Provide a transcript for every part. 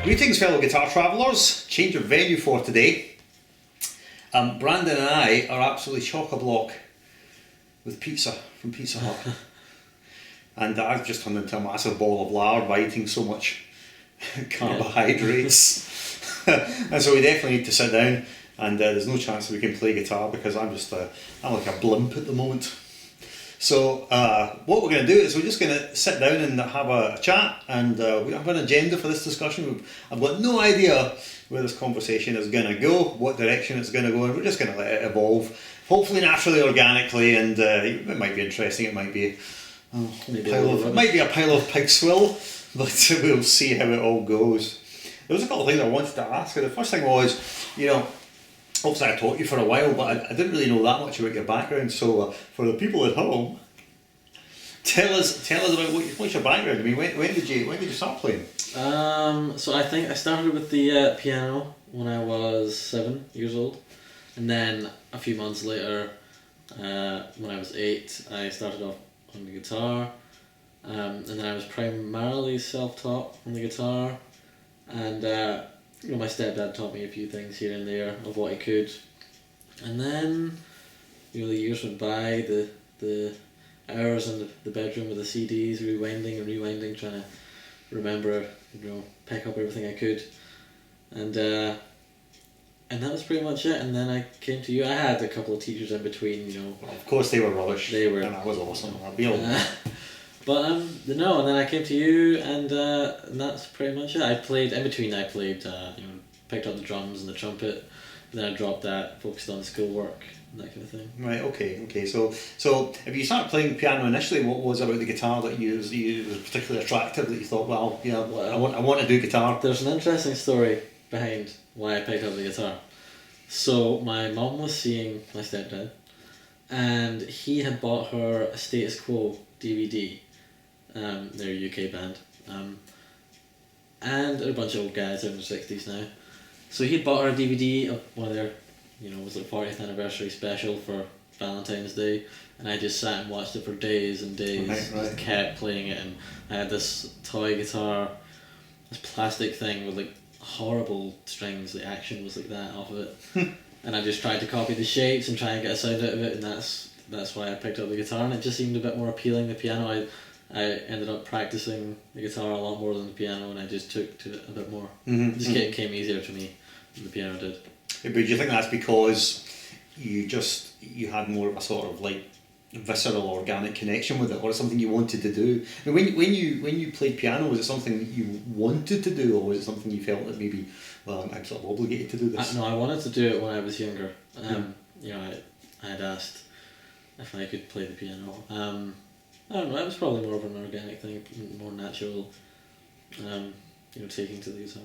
Greetings, fellow guitar travellers. Change of venue for today. Brandon and I are absolutely chock-a-block with pizza from Pizza Hut. And I've just turned into a massive ball of lard by eating so much carbohydrates. And so we definitely need to sit down, and there's no chance that we can play guitar because I'm like a blimp at the moment. So what we're going to do is we're just going to sit down and have a chat, and we have an agenda for this discussion. I've got no idea where this conversation is going to go, what direction it's going to go, and we're just going to let it evolve, hopefully naturally, organically, and it might be interesting, it might be a pile of pig swill, but we'll see how it all goes. There was a couple of things I wanted to ask. The first thing was, obviously I taught you for a while, but I didn't really know that much about your background. So for the people at home, tell us about what's your background. I mean, when did you start playing? So I think I started with the piano when I was 7 years old, and then a few months later, when I was 8, I started off on the guitar, and then I was primarily self-taught on the guitar, and my stepdad taught me a few things here and there of what he could, and then the years went by, the hours in the bedroom with the CDs, rewinding, trying to remember, pick up everything I could, and that was pretty much it. And then I came to you. I had a couple of teachers in between, Well, of course they were rubbish. They were, and that was awesome. I'll be honest. But no, and then I came to you, and that's pretty much it. I played in between. I played, picked up the drums and the trumpet, and then I dropped that, focused on schoolwork and that kind of thing. Right. Okay. So if you started playing piano initially, what was it about the guitar that you was particularly attractive that you thought, well, I want to do guitar? There's an interesting story behind why I picked up the guitar. So my mum was seeing my stepdad, and he had bought her a Status Quo DVD. They're a UK band, and they're a bunch of old guys in their 60s now. So he bought her a DVD of one of their, it was their 40th anniversary special for Valentine's Day, and I just sat and watched it for days and days. Right. Just kept playing it, and I had this toy guitar, this plastic thing with horrible strings. The action was like that off of it, and I just tried to copy the shapes and try and get a sound out of it, and that's why I picked up the guitar, and it just seemed a bit more appealing. The piano, I ended up practicing the guitar a lot more than the piano, and I just took to it a bit more. It came easier to me than the piano did. But do you think that's because you had more of a sort of visceral, organic connection with it, or something you wanted to do? I mean, when you played piano, was it something that you wanted to do, or was it something you felt that maybe, well, I'm sort of obligated to do this? No, I wanted to do it when I was younger. I had asked if I could play the piano. I don't know, it was probably more of an organic thing, more natural, taking to the guitar.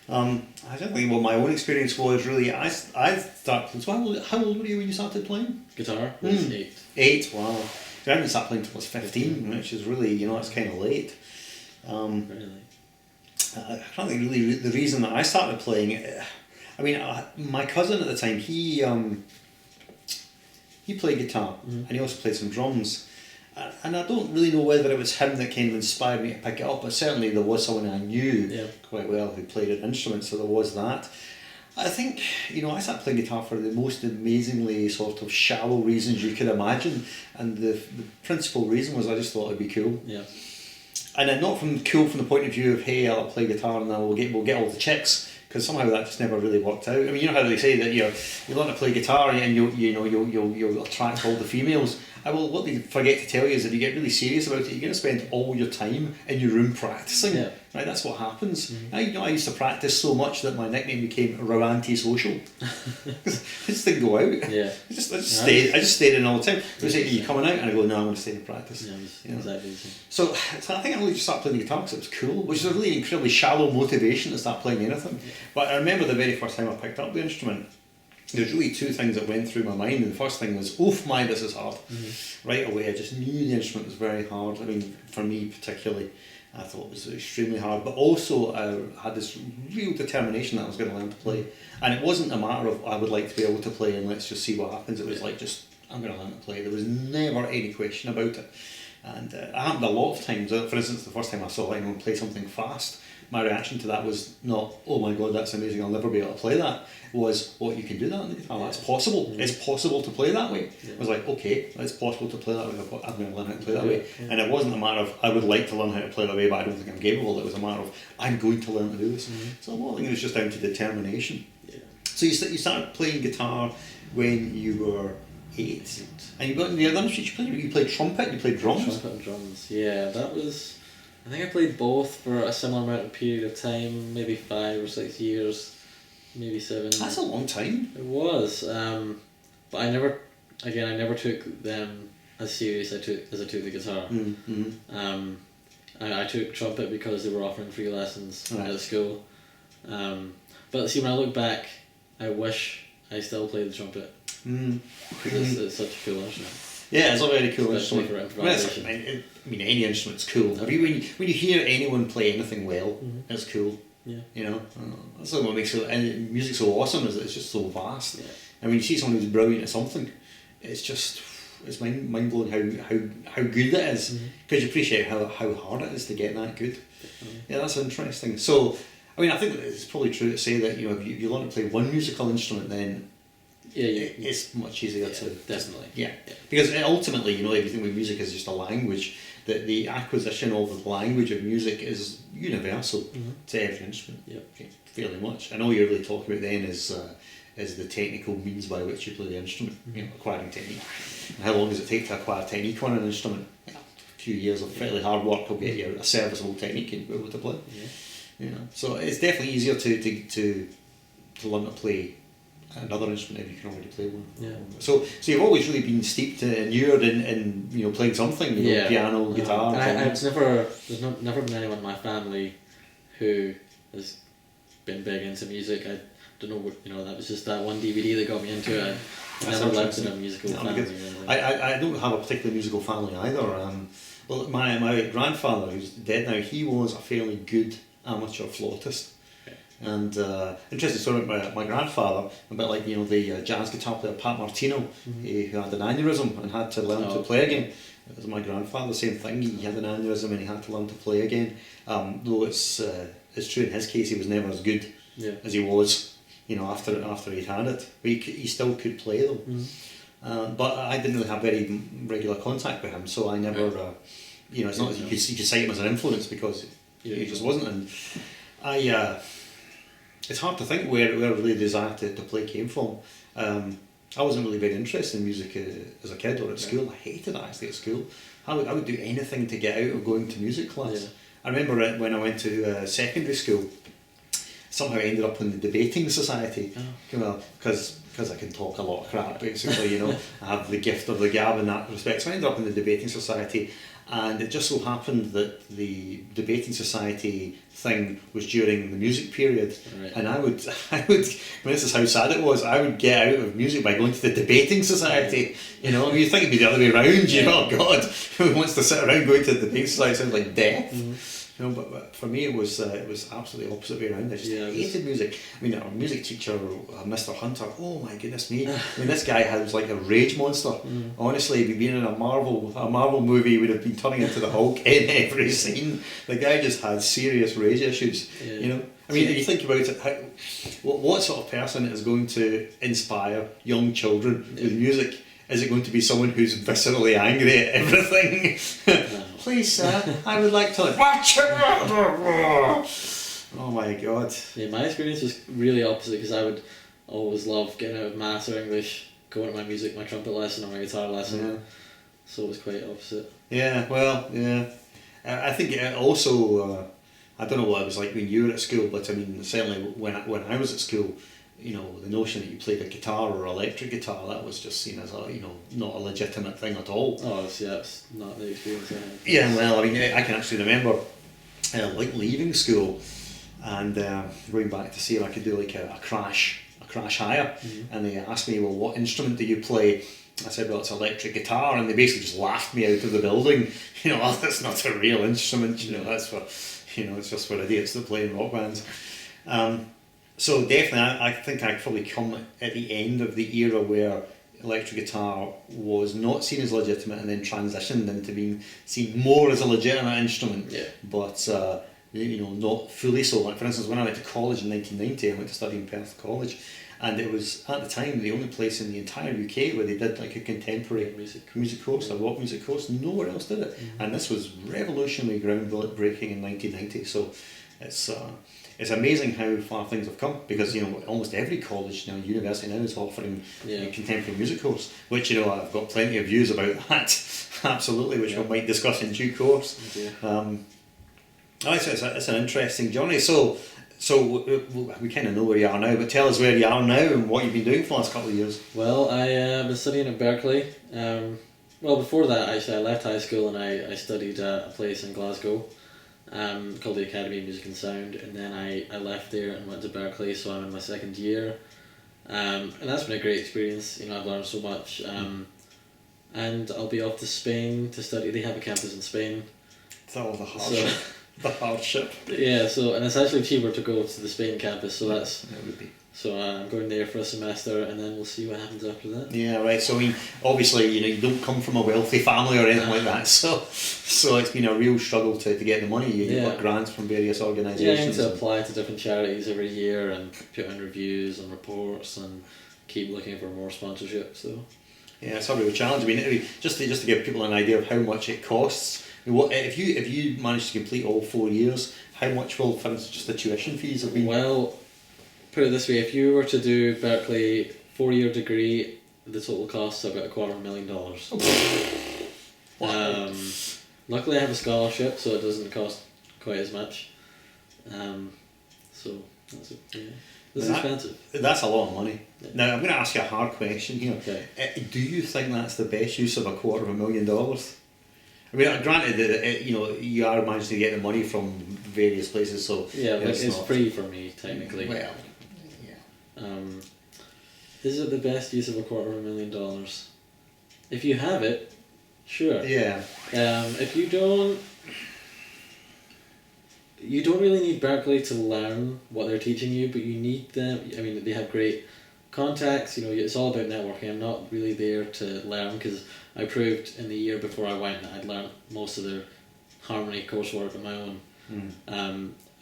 I don't think what my own experience was really. I started. So how old were you when you started playing? Guitar was 8. 8, wow. I didn't start playing until I was 15, which is really, it's kind of late. Very late. I can't think really the reason that I started playing. I mean, my cousin at the time, he played guitar, and he also played some drums. And I don't really know whether it was him that kind of inspired me to pick it up, but certainly there was someone I knew quite well who played an instrument, so there was that. I think, I started playing guitar for the most amazingly sort of shallow reasons you could imagine, and the principal reason was I just thought it'd be cool. Yeah. And then not cool from the point of view of, hey, I'll play guitar and we'll get all the chicks, because somehow that just never really worked out. I mean, how they say that you learn to play guitar and you'll attract all the females. What they forget to tell you is that if you get really serious about it, you're going to spend all your time in your room practicing. Yeah. Right, that's what happens. I used to practice so much that my nickname became Antisocial. I just didn't go out. Yeah. I just stayed in all the time. They say, "Are you coming out?" And I go, "No, I'm going to stay in practice." Yeah, exactly the same. So I think I really just started playing the guitar because it was cool, which is a really incredibly shallow motivation to start playing anything. Yeah. But I remember the very first time I picked up the instrument, there's really two things that went through my mind. And the first thing was, oof, this is hard. Right away, I just knew the instrument was very hard. I mean, for me particularly, I thought it was extremely hard. But also, I had this real determination that I was going to learn to play. And it wasn't a matter of, I would like to be able to play and let's just see what happens. It was I'm going to learn to play. There was never any question about it. And it happened a lot of times. For instance, the first time I saw anyone play something fast, my reaction to that was not, oh my god, that's amazing, I'll never be able to play that. It was, what, you can do that on the guitar? That's possible. It's possible to play that way. I was like, okay, it's possible to play that way. I'm going to learn how to play that way. And it wasn't a matter of, I would like to learn how to play that way, but I don't think I'm capable. It was a matter of, I'm going to learn to do this. So I think it was just down to determination. So you started playing guitar when you were 8, and you got in the other instruments. You played trumpet, you played drums. Trumpet and drums. Yeah, that was. I think I played both for a similar amount of period of time, maybe 5 or 6 years, maybe 7. That's a long time. It was, but I never took them as serious as I took the guitar. I took trumpet because they were offering free lessons at school. But see, when I look back, I wish I still played the trumpet. It's such a cool instrument. Yeah, it's a very cool instrument. For improvisation. I mean, any instrument's cool. I mean, when you hear anyone play anything well, it's cool. Yeah. You know, that's what makes music so awesome. Is that it's just so vast. Yeah. And when you see someone who's brilliant at something, it's mind blowing how good that is, because you appreciate how hard it is to get that good. Yeah, that's interesting. So, I mean, I think it's probably true to say that, you know, if you learn to play one musical instrument, then it's much easier to definitely. Yeah, because ultimately, you know, everything with music is just a language. That the acquisition of the language of music is universal to every instrument. Fairly much. And all you're really talking about then is the technical means by which you play the instrument. You know, acquiring technique. And how long does it take to acquire technique on an instrument? A few years of fairly hard work will get you a serviceable technique and be able to play. You know, so it's definitely easier to learn to play another instrument if you can already play one. So you've always really been steeped and inured in you know, playing something, you know, piano, guitar. There's never been anyone in my family who has been big into music. I don't know what, you know, that was just that one DVD that got me into it. I never lived in a musical family. I don't have a particularly musical family either. Well, my grandfather, who's dead now, he was a fairly good amateur flautist. And interesting story about my grandfather, a bit like, you know, the jazz guitar player Pat Martino, who had an aneurysm and had to learn to play again. It was my grandfather, same thing. He had an aneurysm and he had to learn to play again. Though it's true in his case, he was never as good as he was, you know, after he'd had it. But he still could play though. But I didn't really have very regular contact with him, so I never, you know, it's not as you could cite him as an influence, because he just wasn't. And it's hard to think where really the desire to play came from. I wasn't really very interested in music as a kid or at school. I hated it actually at school. I would do anything to get out of going to music class. I remember when I went to secondary school, somehow I ended up in the debating society. Well, because I can talk a lot of crap, basically, you know. I have the gift of the gab in that respect. So I ended up in the debating society, and it just so happened that the debating society thing was during the music period, and I would, I mean, this is how sad it was, I would get out of music by going to the debating society, you know. I mean, you think it'd be the other way around, you know, oh God, who wants to sit around going to the debating society? Sounds like death. You know, but for me it was absolutely the opposite way around. I just hated music. I mean, our music teacher, Mr. Hunter, oh my goodness me. I mean, this guy was like a rage monster. Honestly, if he'd been in a Marvel movie, he would have been turning into the Hulk in every scene. The guy just had serious rage issues, you know. I mean, if you think about it, what sort of person is going to inspire young children with music? Is it going to be someone who's viscerally angry at everything? Please, sir, I would like to watch it. Oh my God. Yeah, my experience was really opposite, because I would always love getting out of maths or English, going to my music, my trumpet lesson or my guitar lesson. So it was quite opposite. Yeah, well, yeah. I think it also, I don't know what it was like when you were at school, but I mean, certainly when I was at school, you know, the notion that you played a guitar or electric guitar, that was just seen as a, you know, not a legitimate thing at all. Oh, it's not the experience I had. Yeah, well, I mean, I can actually remember like leaving school and going back to see if I could do like a crash hire, and they asked me, well, what instrument do you play? I said, well, it's electric guitar, and they basically just laughed me out of the building. You know, oh, that's not a real instrument. You know, that's for, you know, it's just for idiots that play in rock bands. So definitely, I think I probably come at the end of the era where electric guitar was not seen as legitimate, and then transitioned into being seen more as a legitimate instrument. Yeah. But not fully so. Like for instance, when I went to college in 1990, I went to study in Perth College, and it was at the time the only place in the entire UK where they did like a contemporary music course, a rock music course. Nowhere else did it, and this was revolutionary, groundbreaking in 1990. So it's amazing how far things have come, because almost every college now, university now, is offering a contemporary music course, which I've got plenty of views about that. Absolutely, which we might discuss in due course. It's an interesting journey. So we kind of know where you are now, but tell us where you are now and what you've been doing for the last couple of years. Well, I've been studying at Berkeley. Well, before that, actually, I left high school and I studied at a place in Glasgow called the Academy of Music and Sound, and then I left there and went to Berkeley, so I'm in my second year, and that's been a great experience. I've learned so much, and I'll be off to Spain to study. They have a campus in Spain. It's all the hardship. The hardship. Yeah, and it's actually cheaper to go to the Spain campus, so that's... It would be. So I'm going there for a semester, and then we'll see what happens after that. Yeah, right. So obviously, you don't come from a wealthy family or anything like that. So it's been a real struggle to get the money. You've got grants from various organisations. Yeah, I need to apply to different charities every year and put in reviews and reports and keep looking for more sponsorship. So yeah, it's a real challenge. Just to give people an idea of how much it costs. If you manage to complete all 4 years, how much will, for instance, just the tuition fees have been? Well, put it this way: if you were to do Berkeley 4-year degree, the total costs about $250,000. Wow. Luckily, I have a scholarship, so it doesn't cost quite as much. So that's it. Yeah. It's expensive. That's a lot of money. Yeah. Now I'm going to ask you a hard question here. Okay. Do you think that's the best use of $250,000? Granted that you are managing to get the money from various places, so yeah, it's free for me technically. Well, yeah. Is it the best use of $250,000? If you have it, sure. Yeah. If you don't really need Berkeley to learn what they're teaching you, but you need them. They have great contacts. It's all about networking. I'm not really there to learn, because I proved in the year before I went that I'd learned most of their harmony coursework on my own.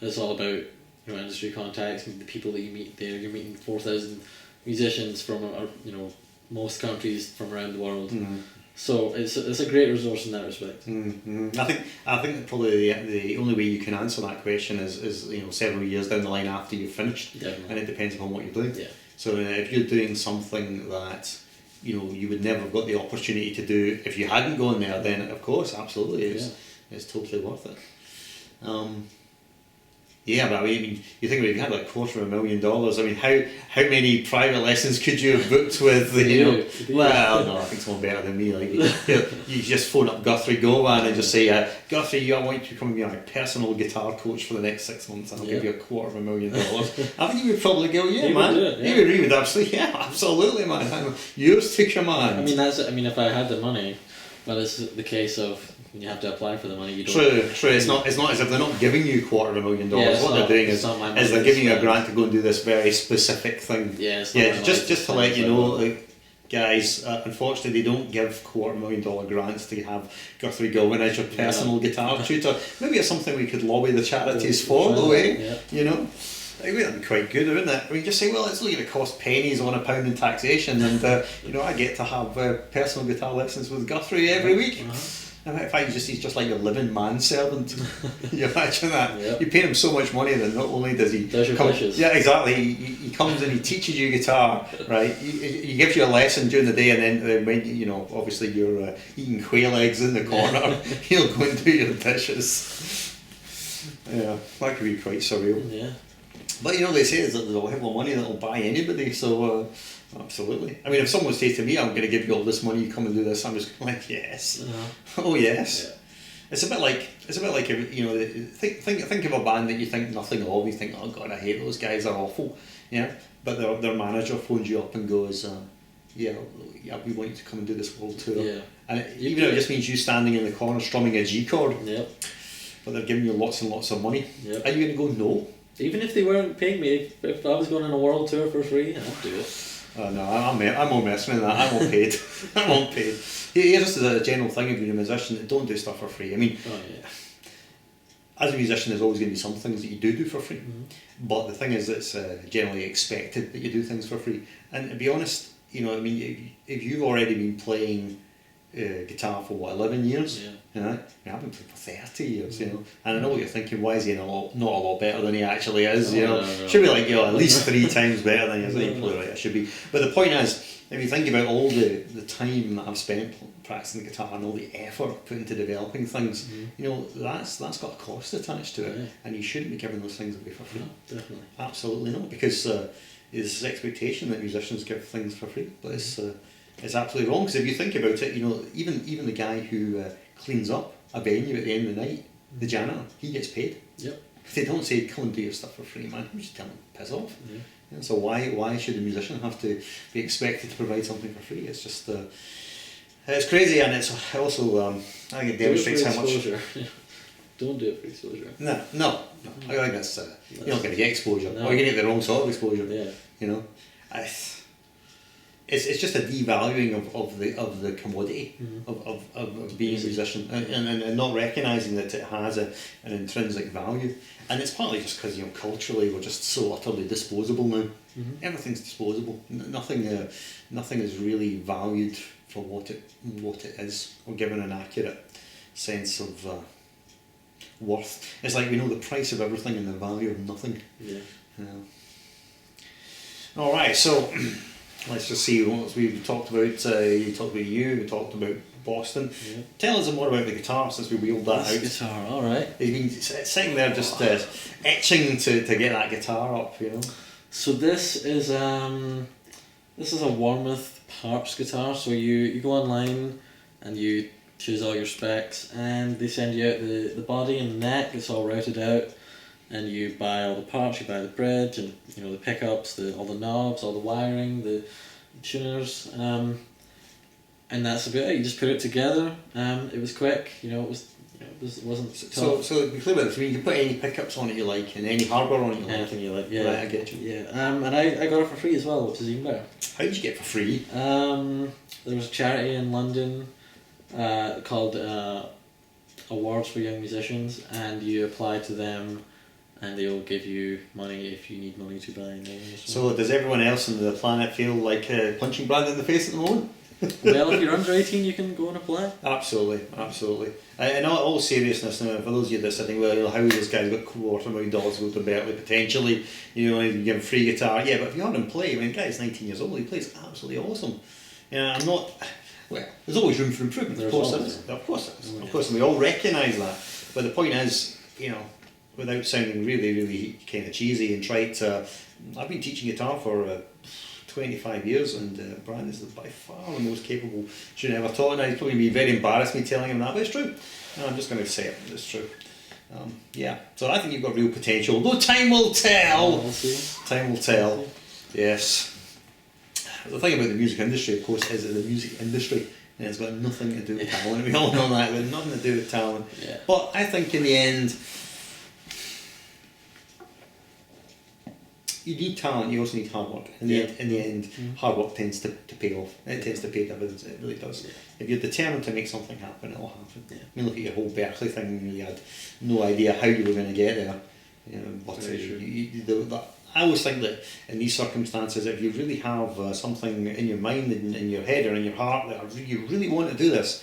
It's all about industry contacts, the people that you meet there. You're meeting 4,000 musicians from most countries from around the world. So it's a great resource in that respect. I think that probably the only way you can answer that question is several years down the line after you've finished. Definitely. And it depends upon what you're doing. Yeah. So if you're doing something that you would never have got the opportunity to do if you hadn't gone there, then of course, absolutely, it's totally worth it. Yeah, but you think if you had like $250,000, how many private lessons could you have booked with Well, no, I think someone better than me. Like you just phone up Guthrie Govan and just say, Guthrie, I want you to come and be my personal guitar coach for the next 6 months, and I'll give you $250,000. I think you would probably go, yeah, man. You would absolutely, absolutely, man. I'm yours to command. If I had the money, well, it's the case of when you have to apply for the money, you don't. True. It's not as if they're not giving you $250,000. What they're doing is they're giving you a grant to go and do this very specific thing. Yeah. Just to let you know, guys. Unfortunately, they don't give $250,000 grants to have Guthrie Govan as your personal guitar tutor. Maybe it's something we could lobby the charities for, though. I think that'd be quite good, wouldn't it? Just say, well, it's only going to cost pennies on £1 in taxation, and I get to have personal guitar lessons with Guthrie every week. In fact, he's just like your living manservant. You imagine that? Yep. You pay him so much money that not only does he Yeah, exactly. He comes and he teaches you guitar, right? He gives you a lesson during the day, and then when obviously you're eating quail eggs in the corner, he'll go and do your dishes. Yeah, that could be quite surreal. Yeah. But they say that they'll have more money that'll buy anybody, so absolutely. If someone says to me, I'm going to give you all this money, you come and do this, I'm just like, yes. Oh yes. Yeah. It's a bit like think of a band that you think nothing of, you think, oh god, I hate those guys, they're awful. Yeah. But their manager phones you up and goes, yeah, we want you to come and do this world tour. Yeah. And even though it just means you standing in the corner strumming a G chord. Yep. But they're giving you lots and lots of money. Yep. Are you going to go no? Even if they weren't paying me, if I was going on a world tour for free, I'd do it. No, I'm more messing with that. I won't paid. I won't paid. Just as a general thing, if you're a musician, don't do stuff for free. as a musician, there's always going to be some things that you do for free. But the thing is, it's generally expected that you do things for free. And to be honest, you know, I mean, if you've already been playing guitar for what, 11 years? Yeah. You know, I mean, I've been playing for 30 years, you know. And I know what you're thinking, why is he not a lot better than he actually is, you know? No. Should be like, you know, at least 3 times better than he is. You're probably right, I should be. But the point is, if you think about all the time that I've spent practicing the guitar and all the effort put into developing things, you know, that's got a cost attached to it. Yeah. And you shouldn't be giving those things away for free. No, definitely. Absolutely not, because there's this expectation that musicians give things for free, but it's absolutely wrong. Because if you think about it, you know, even the guy who cleans up a venue at the end of the night, the janitor, he gets paid. Yep. If they don't say, come and do your stuff for free, man, you just tell them, piss off. Yeah. Yeah, so why should a musician have to be expected to provide something for free? It's just it's crazy, and it's also I think it demonstrates how much. Don't do it for exposure. No. I think that's you're not going to get exposure, No. or you're going to get the wrong sort of exposure. Yeah. You know, it's just a devaluing of the commodity of being a musician, and not recognising that it has an intrinsic value. And it's partly just because, you know, culturally we're just so utterly disposable now. Everything's disposable. Nothing is really valued for what it is, or given an accurate sense of worth. It's like we know the price of everything and the value of nothing. Yeah. All right, so let's just see what we've talked about. You talked about we talked about Boston. Yeah. Tell us more about the guitar since we wheeled that out. Guitar, all right. He's been sitting there just etching to get that guitar up, you know. So this is a Warmoth Harps guitar. So you go online and you choose all your specs, and they send you out the body and the neck. It's all routed out, and you buy all the parts. You buy the bridge and, you know, the pickups, all the knobs, all the wiring, the tuners, and that's about it. You just put it together. It was quick. You know, it wasn't So to be clear about this, you can put any pickups on it you like and any hardware on it you like. anything you like. Yeah, Right, I get you. Yeah, and I got it for free as well, which is even better. How did you get it for free? There was a charity in London called Awards for Young Musicians, and you apply to them, and they'll give you money if you need money to buy a name. So does everyone else on the planet feel like punching Brandon in the face at the moment? Well, if you're under 18, you can go and apply. Absolutely. In all seriousness, now, for those of you that are sitting, well, you know, how this guy's got $250,000 to go to Berkeley potentially, you know, you can give him free guitar. Yeah, but if you heard him play, I mean, the guy's 19 years old, he plays absolutely awesome. You know, I'm not. Well, there's always room for improvement. Of course there is. Of course, and we all recognise that. But the point is, you know, without sounding really kind of cheesy and trite, I've been teaching guitar for 25 years, and Brian is by far the most capable student I ever taught, and he's probably be very embarrassed me telling him that, but it's true. And I'm just going to say it, it's true. Yeah, so I think you've got real potential, though time will tell. We'll see. Time will tell. Yes. The thing about the music industry, of course, is that the music industry has got nothing to do with talent. We all know that, it's got nothing to do with talent. Yeah. But I think in the end, you need talent, you also need hard work. In the end, hard work tends to pay off. It tends to pay dividends, it really does. Yeah. If you're determined to make something happen, it'll happen. Yeah. I mean, look at your whole Berkeley thing, you really had no idea how you were going to get there. You know, but I always think that in these circumstances, if you really have something in your mind and in your head or in your heart that you really want to do this,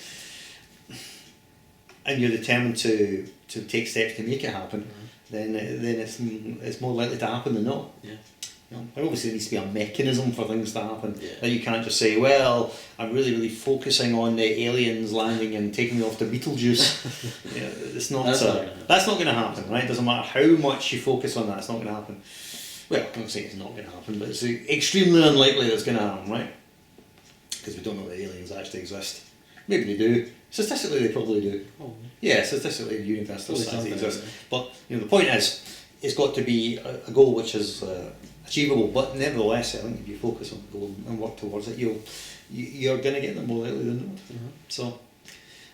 and you're determined to take steps to make it happen, then it's more likely to happen than not. Yeah. You know, obviously there needs to be a mechanism for things to happen. Yeah. That you can't just say, well, I'm really focusing on the aliens landing and taking me off to Beetlejuice. You know, it's not. That's not going to happen, right? It doesn't matter how much you focus on that. It's not going to happen. Well, I'm not saying it's not going to happen, but it's extremely unlikely that it's going to happen, right? Because we don't know that aliens actually exist. Maybe they do. Statistically, they probably do. Oh. Yeah, statistically, the universe does actually exist. But you know, the point is, it's got to be a goal which is achievable. But nevertheless, I think if you focus on the goal and work towards it, you're going to get them more likely than not. So,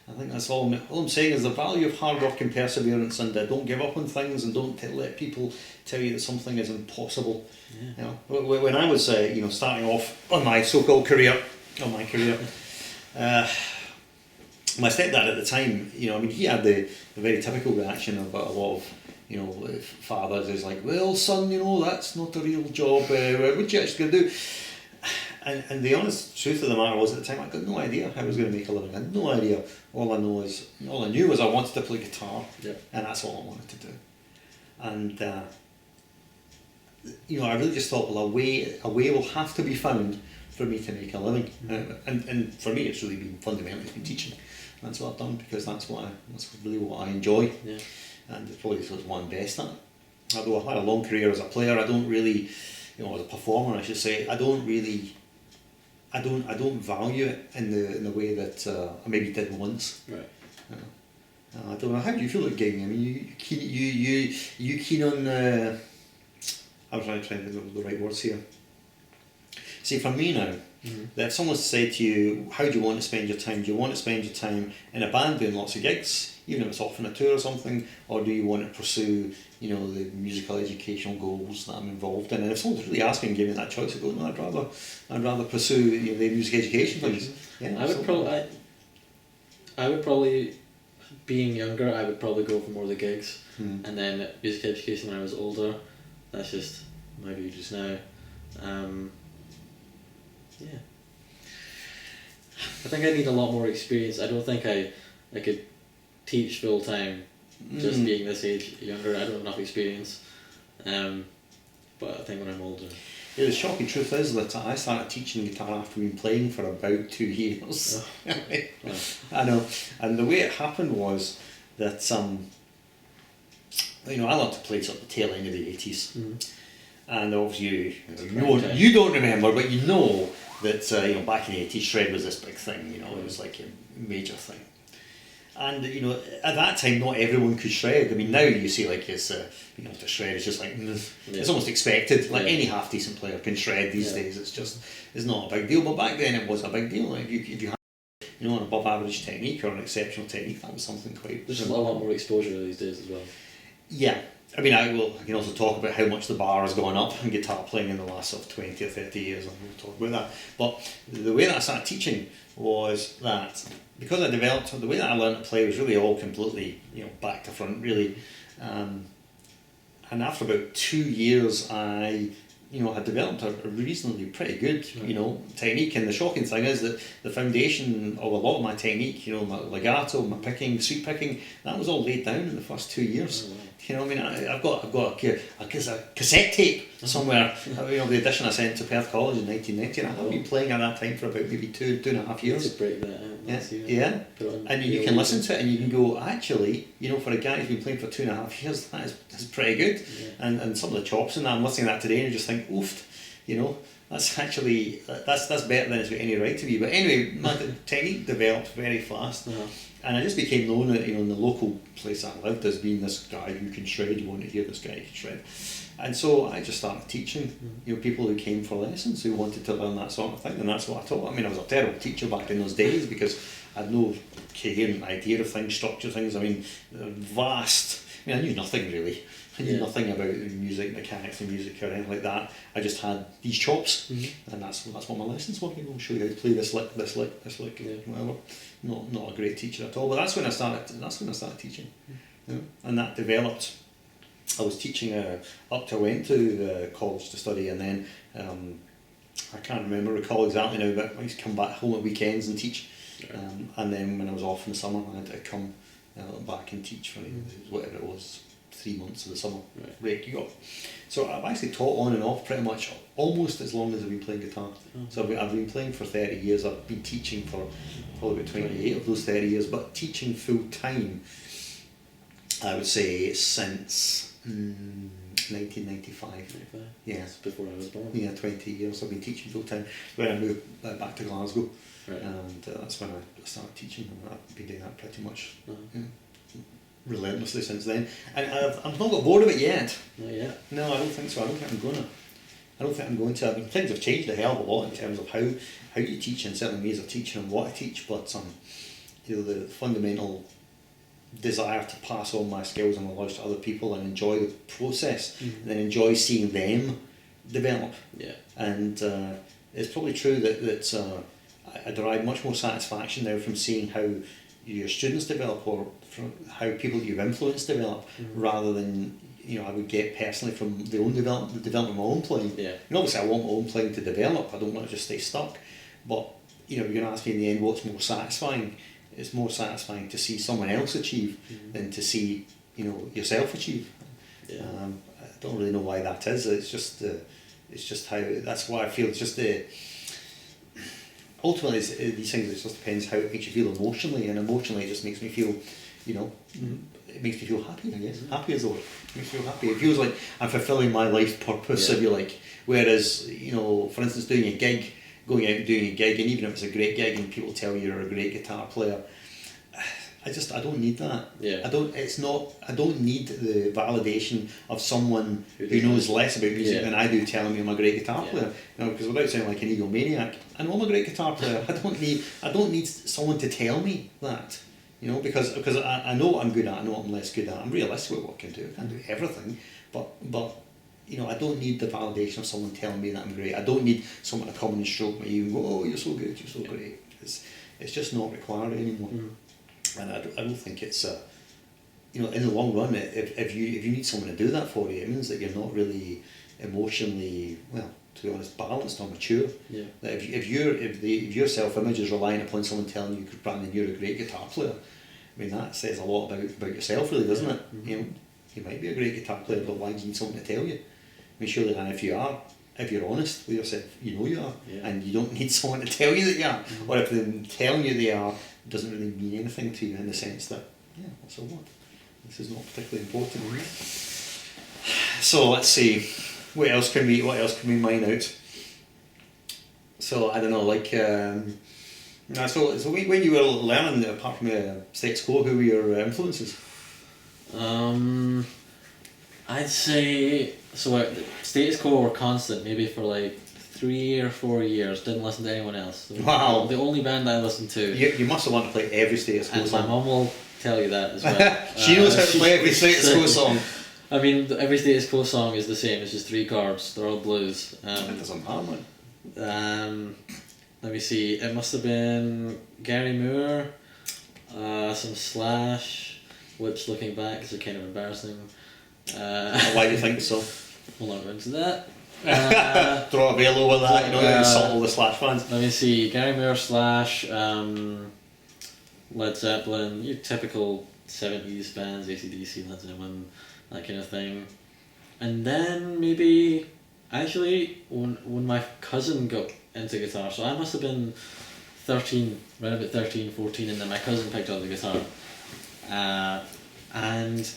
I think that's all I'm saying is the value of hard work and perseverance, and don't give up on things, and don't let people tell you that something is impossible. Yeah. You know, when I was starting off on my so-called career, my stepdad at the time, you know, I mean, he had the very typical reaction of a lot of, you know, fathers is like, well, son, you know, that's not a real job. What you actually going to do? And the honest truth of the matter was, at the time, I got no idea how I was going to make a living. I had no idea. All I knew was I wanted to play guitar, and that's all I wanted to do. And you know, I really just thought, well, a way will have to be found for me to make a living. And for me, it's really been fundamentally been teaching. That's what I've done, because that's really what I enjoy. Yeah. And it's probably what I'm best at. Although I've had a long career as a player, I don't really, you know, as a performer, I should say, I don't value it in the way that I maybe did once. Right. I don't know. How do you feel about gigging? I mean, you keen on? I'm trying to think of the right words here. See, for me now, that if someone said to you, how do you want to spend your time? Do you want to spend your time in a band doing lots of gigs, even if it's often a tour or something, or do you want to pursue, you know, the musical educational goals that I'm involved in? And if someone's really asking, give me that choice, I go, no, I'd rather pursue, you know, the music education things. Yeah, I would probably, being younger, I would probably go for more of the gigs, and then music education when I was older. That's just my view just now. Yeah. I think I need a lot more experience. I don't think I could teach full time just being this age younger. I don't have enough experience. But I think when I'm older. Yeah, the shocking truth is that I started teaching guitar after being playing for about 2 years. I know. And the way it happened was that you know, I learned to play sort of the tail end of the 80s. And obviously you don't remember, but you know that you know, back in the 80s, shred was this big thing. You know, it was like a major thing. And you know, at that time, not everyone could shred. I mean, now you see like it's you know, to shred is just like it's almost expected. Like any half decent player can shred these days. It's not a big deal. But back then, it was a big deal. Like if you had, you know, an above average technique or an exceptional technique, that was something quite. There's a lot more exposure these days as well. Yeah. I mean, I can also talk about how much the bar has gone up in guitar playing in the last sort of 20 or 30 years, and we'll talk about that. But the way that I started teaching was that, because I developed, the way that I learned to play was really all completely, you know, back to front, really. And after about 2 years, I, you know, had developed a reasonably pretty good, you know, technique. And the shocking thing is that the foundation of a lot of my technique, you know, my legato, my picking, sweep picking, that was all laid down in the first 2 years. You know, I mean, I've got a cassette tape somewhere. You know, the edition I sent to Perth College in 1990, and I've been playing at that time for about maybe 2.5 years. To break that out. Yeah. And you can listen to it and you can go, actually, you know, for a guy who's been playing for 2.5 years, that's pretty good. And some of the chops in that, I'm listening to that today and just think, oof, you know, that's better than it's got any right to be. But anyway, my technique developed very fast. And I just became known, you know, in the local place I lived as being this guy who can shred. You want to hear this guy who can shred. And so I just started teaching, you know, people who came for lessons who wanted to learn that sort of thing, and that's what I taught. I mean, I was a terrible teacher back in those days because I had no coherent idea of things, structure things. I mean, vast. I mean, I knew nothing really. I knew nothing about music, mechanics of music or anything like that. I just had these chops, and that's what my lessons were. I'll show you how to play this lick, whatever. Not a great teacher at all, but that's when I started teaching, and that developed. I was teaching up till I went to college to study, and then I can't recall exactly now, but I used to come back home at weekends and teach, and then when I was off in the summer, I had to come back and teach for whatever it was. 3 months of the summer break you got. So I've actually taught on and off pretty much almost as long as I've been playing guitar. So I've been playing for 30 years. I've been teaching for probably about 28 of those 30 years, but teaching full time, I would say since 1995. Yeah, that's before I was born. Yeah, 20 years I've been teaching full time. When I moved back to Glasgow, and that's when I started teaching, and I've been doing that pretty much. Relentlessly since then, and I've not got bored of it yet. Not yet. No, I don't think so. I don't think I'm going to. I mean, things have changed a hell of a lot in terms of how you teach, and certain ways of teaching and what I teach. But you know, the fundamental desire to pass on my skills and knowledge to other people and enjoy the process, and then enjoy seeing them develop. Yeah. And it's probably true that I derive much more satisfaction now from seeing how your students develop, or from how people you've influenced develop, rather than I would get personally from the development of my own playing. Yeah. Obviously I want my own playing to develop. I don't want to just stay stuck. But you're going to ask me in the end what's more satisfying. It's more satisfying to see someone else achieve than to see yourself achieve. Yeah. I don't really know why that is. It's just how. That's why I feel. It's just the. Ultimately, these things. It just depends how it makes you feel emotionally, and emotionally, it just makes me feel. It makes me feel happy. I guess happy is the word. It makes me feel happy. It feels like I'm fulfilling my life purpose. If you like. Whereas for instance, doing a gig, going out and doing a gig, and even if it's a great gig and people tell you you're a great guitar player. I don't need that. Yeah. I don't need the validation of someone who knows less about music than I do telling me I'm a great guitar player. Because without sounding like an egomaniac, I know I'm a great guitar player. I don't need someone to tell me that. Because I know what I'm good at, I know what I'm less good at. I'm realistic with what I can do. I can't do everything, but I don't need the validation of someone telling me that I'm great. I don't need someone to come and stroke my ego and go, "Oh, you're so good, you're so great." It's just not required anymore. And I don't think it's in the long run, if you need someone to do that for you, it means that you're not really emotionally, well, to be honest, balanced or mature. Yeah. That if your self-image is relying upon someone telling you, Brandon, you're a great guitar player, I mean that says a lot about yourself, really, doesn't it? You might be a great guitar player, but why do you need someone to tell you? I mean, surely, and if you're honest with yourself, you are, and you don't need someone to tell you that you are. Or if them telling you they are doesn't really mean anything to you in the sense that, so what? This is not particularly important. So let's see, what else can we mine out? So I don't know, like, so when you were learning, apart from Status Quo, who were your influences? I'd say Status Quo were constant, maybe for like 3 or 4 years. Didn't listen to anyone else. Wow. The only band I listened to. You must have wanted to play every Status Quo song. My mum will tell you that as well. She knows how to play every Status Quo song. I mean, every Status Quo song is the same. It's just 3 chords. They're all blues. That doesn't matter, man. Let me see. It must have been Gary Moore, some Slash, which looking back is kind of embarrassing. Why do you think so? We'll not go into that. Throw a veil over that, insult all the Slash fans. Let me see. Gary Moore, Slash, Led Zeppelin, your typical 70s bands, AC/DC, Led Zeppelin, that kind of thing. And then maybe, actually, when my cousin got into guitar, so I must have been 13, around about 13, 14, and then my cousin picked up the guitar. And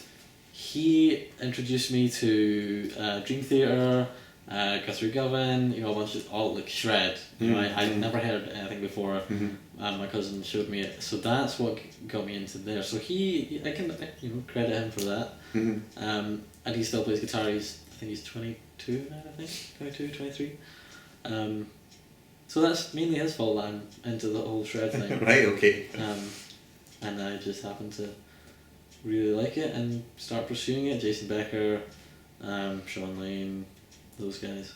he introduced me to Dream Theater, Guthrie Govan, a bunch of all like Shred. I'd never heard anything before. My cousin showed me it, so that's what got me into there. So I can credit him for that. And he still plays guitar. I think he's 22 now. 22, 23. So that's mainly his fault that I'm into the whole Shred thing. Right. Okay. And I just happened to really like it and start pursuing it. Jason Becker, Sean Lane, those guys.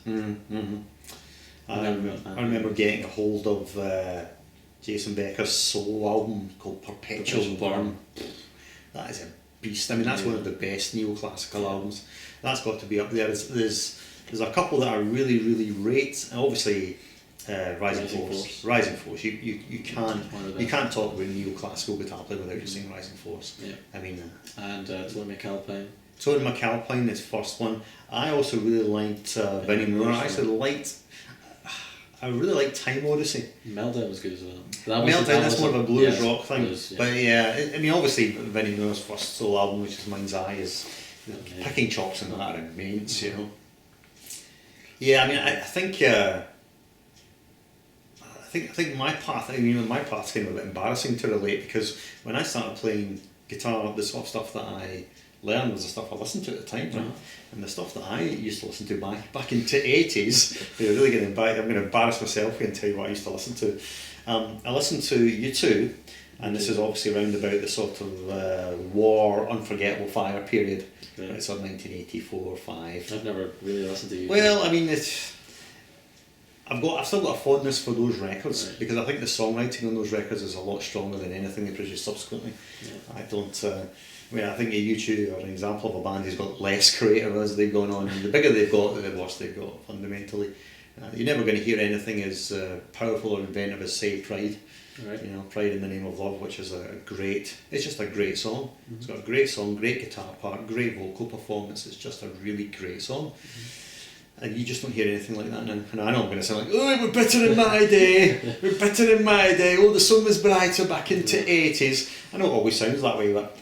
I remember getting a hold of Jason Becker's solo album called Perpetual Burn. That is a beast. I mean, that's one of the best neoclassical albums. That's got to be up there. There's a couple that I really, really rate. And obviously, Rising Force. Rising Force. You can't talk about neoclassical guitar player without just saying Rising Force. Yeah. I mean, and Tony McAlpine. Tony McAlpine is first one. I also really liked Vinnie Moore. I really liked Time Odyssey. Meltdown was good as well. Meltdown, that's more of a blues rock thing. Blues, yeah. But yeah, I mean, obviously Vinnie Moore's first solo album, which is Mind's Eye, is picking chops and that are immense, Yeah, I mean, I think my path. I mean, my path's kind of a bit embarrassing to relate, because when I started playing guitar, the sort of stuff that I learned was the stuff I listened to at the time, right? And the stuff that I used to listen to back into the 80s. You're really I'm going to embarrass myself here and tell you what I used to listen to. I listened to U2, and this is obviously around about the sort of war, Unforgettable Fire period. Yeah. It's on 1984 or 5. I've never really listened to U2. Well, I mean, it's I've still got a fondness for those records Right. because I think the songwriting on those records is a lot stronger than anything they produce subsequently. Yeah. I don't. I mean, I think U2 are an example of a band who's got less creative as they've gone on. And the bigger they've got, the worse they've got fundamentally. You're never going to hear anything as powerful or inventive as, say, Pride. Right. You know, Pride in the Name of Love, which is it's just a great song. Mm-hmm. It's got a great song, great guitar part, great vocal performance. It's just a really great song. And you just don't hear anything like that now. And I know I'm going to sound like, oh, we're better in my day. We're better in my day. Oh, the sun was brighter back into 80s. I know it always sounds that way, but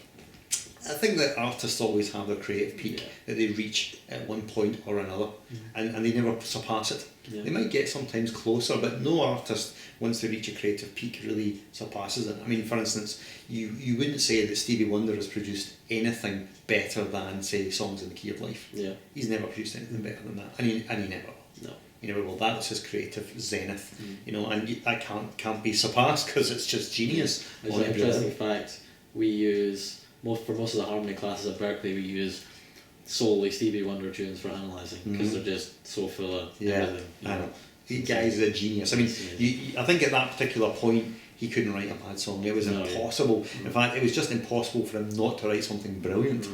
I think that artists always have their creative peak that they reach at one point or another, and they never surpass it. Yeah. They might get sometimes closer, but no artist, once they reach a creative peak, really surpasses it. I mean, for instance, you wouldn't say that Stevie Wonder has produced anything better than, say, Songs in the Key of Life. Yeah. He's never produced anything better than that, and he never will. No. You know, well, that's his creative zenith. You know, and that can't be surpassed because it's just genius. There's on an every interesting level. fact. We use for most of the harmony classes at Berkeley. We use solely Stevie Wonder tunes for analysing because they're just so full of everything. You I know. The guy's a genius. I mean, I think at that particular point he couldn't write a bad song. It was impossible. In fact, it was just impossible for him not to write something brilliant.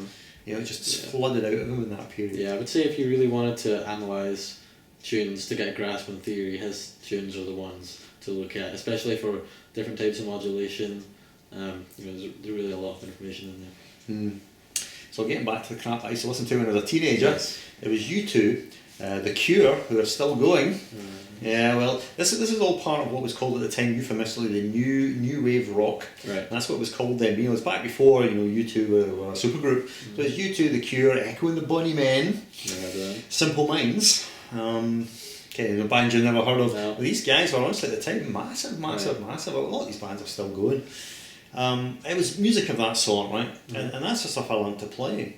You know, it just flooded out of him in that period. Yeah, I would say if you really wanted to analyse tunes to get a grasp on theory, his tunes are the ones to look at, especially for different types of modulation. You know, there's really a lot of information in there. So getting back to the crap I used to listen to when I was a teenager, Yes. it was U2, The Cure, who are still going. Yeah, well, this is all part of what was called at the time euphemistically the new wave rock. Right. And that's what it was called then. You know, it was back before U2 were a supergroup. So it was U2, The Cure, Echo and the Bunny Men, Simple Minds. The band you never heard of. No. These guys were honestly at the time massive. A lot of these bands are still going. It was music of that sort, right? And that's the stuff I learned to play.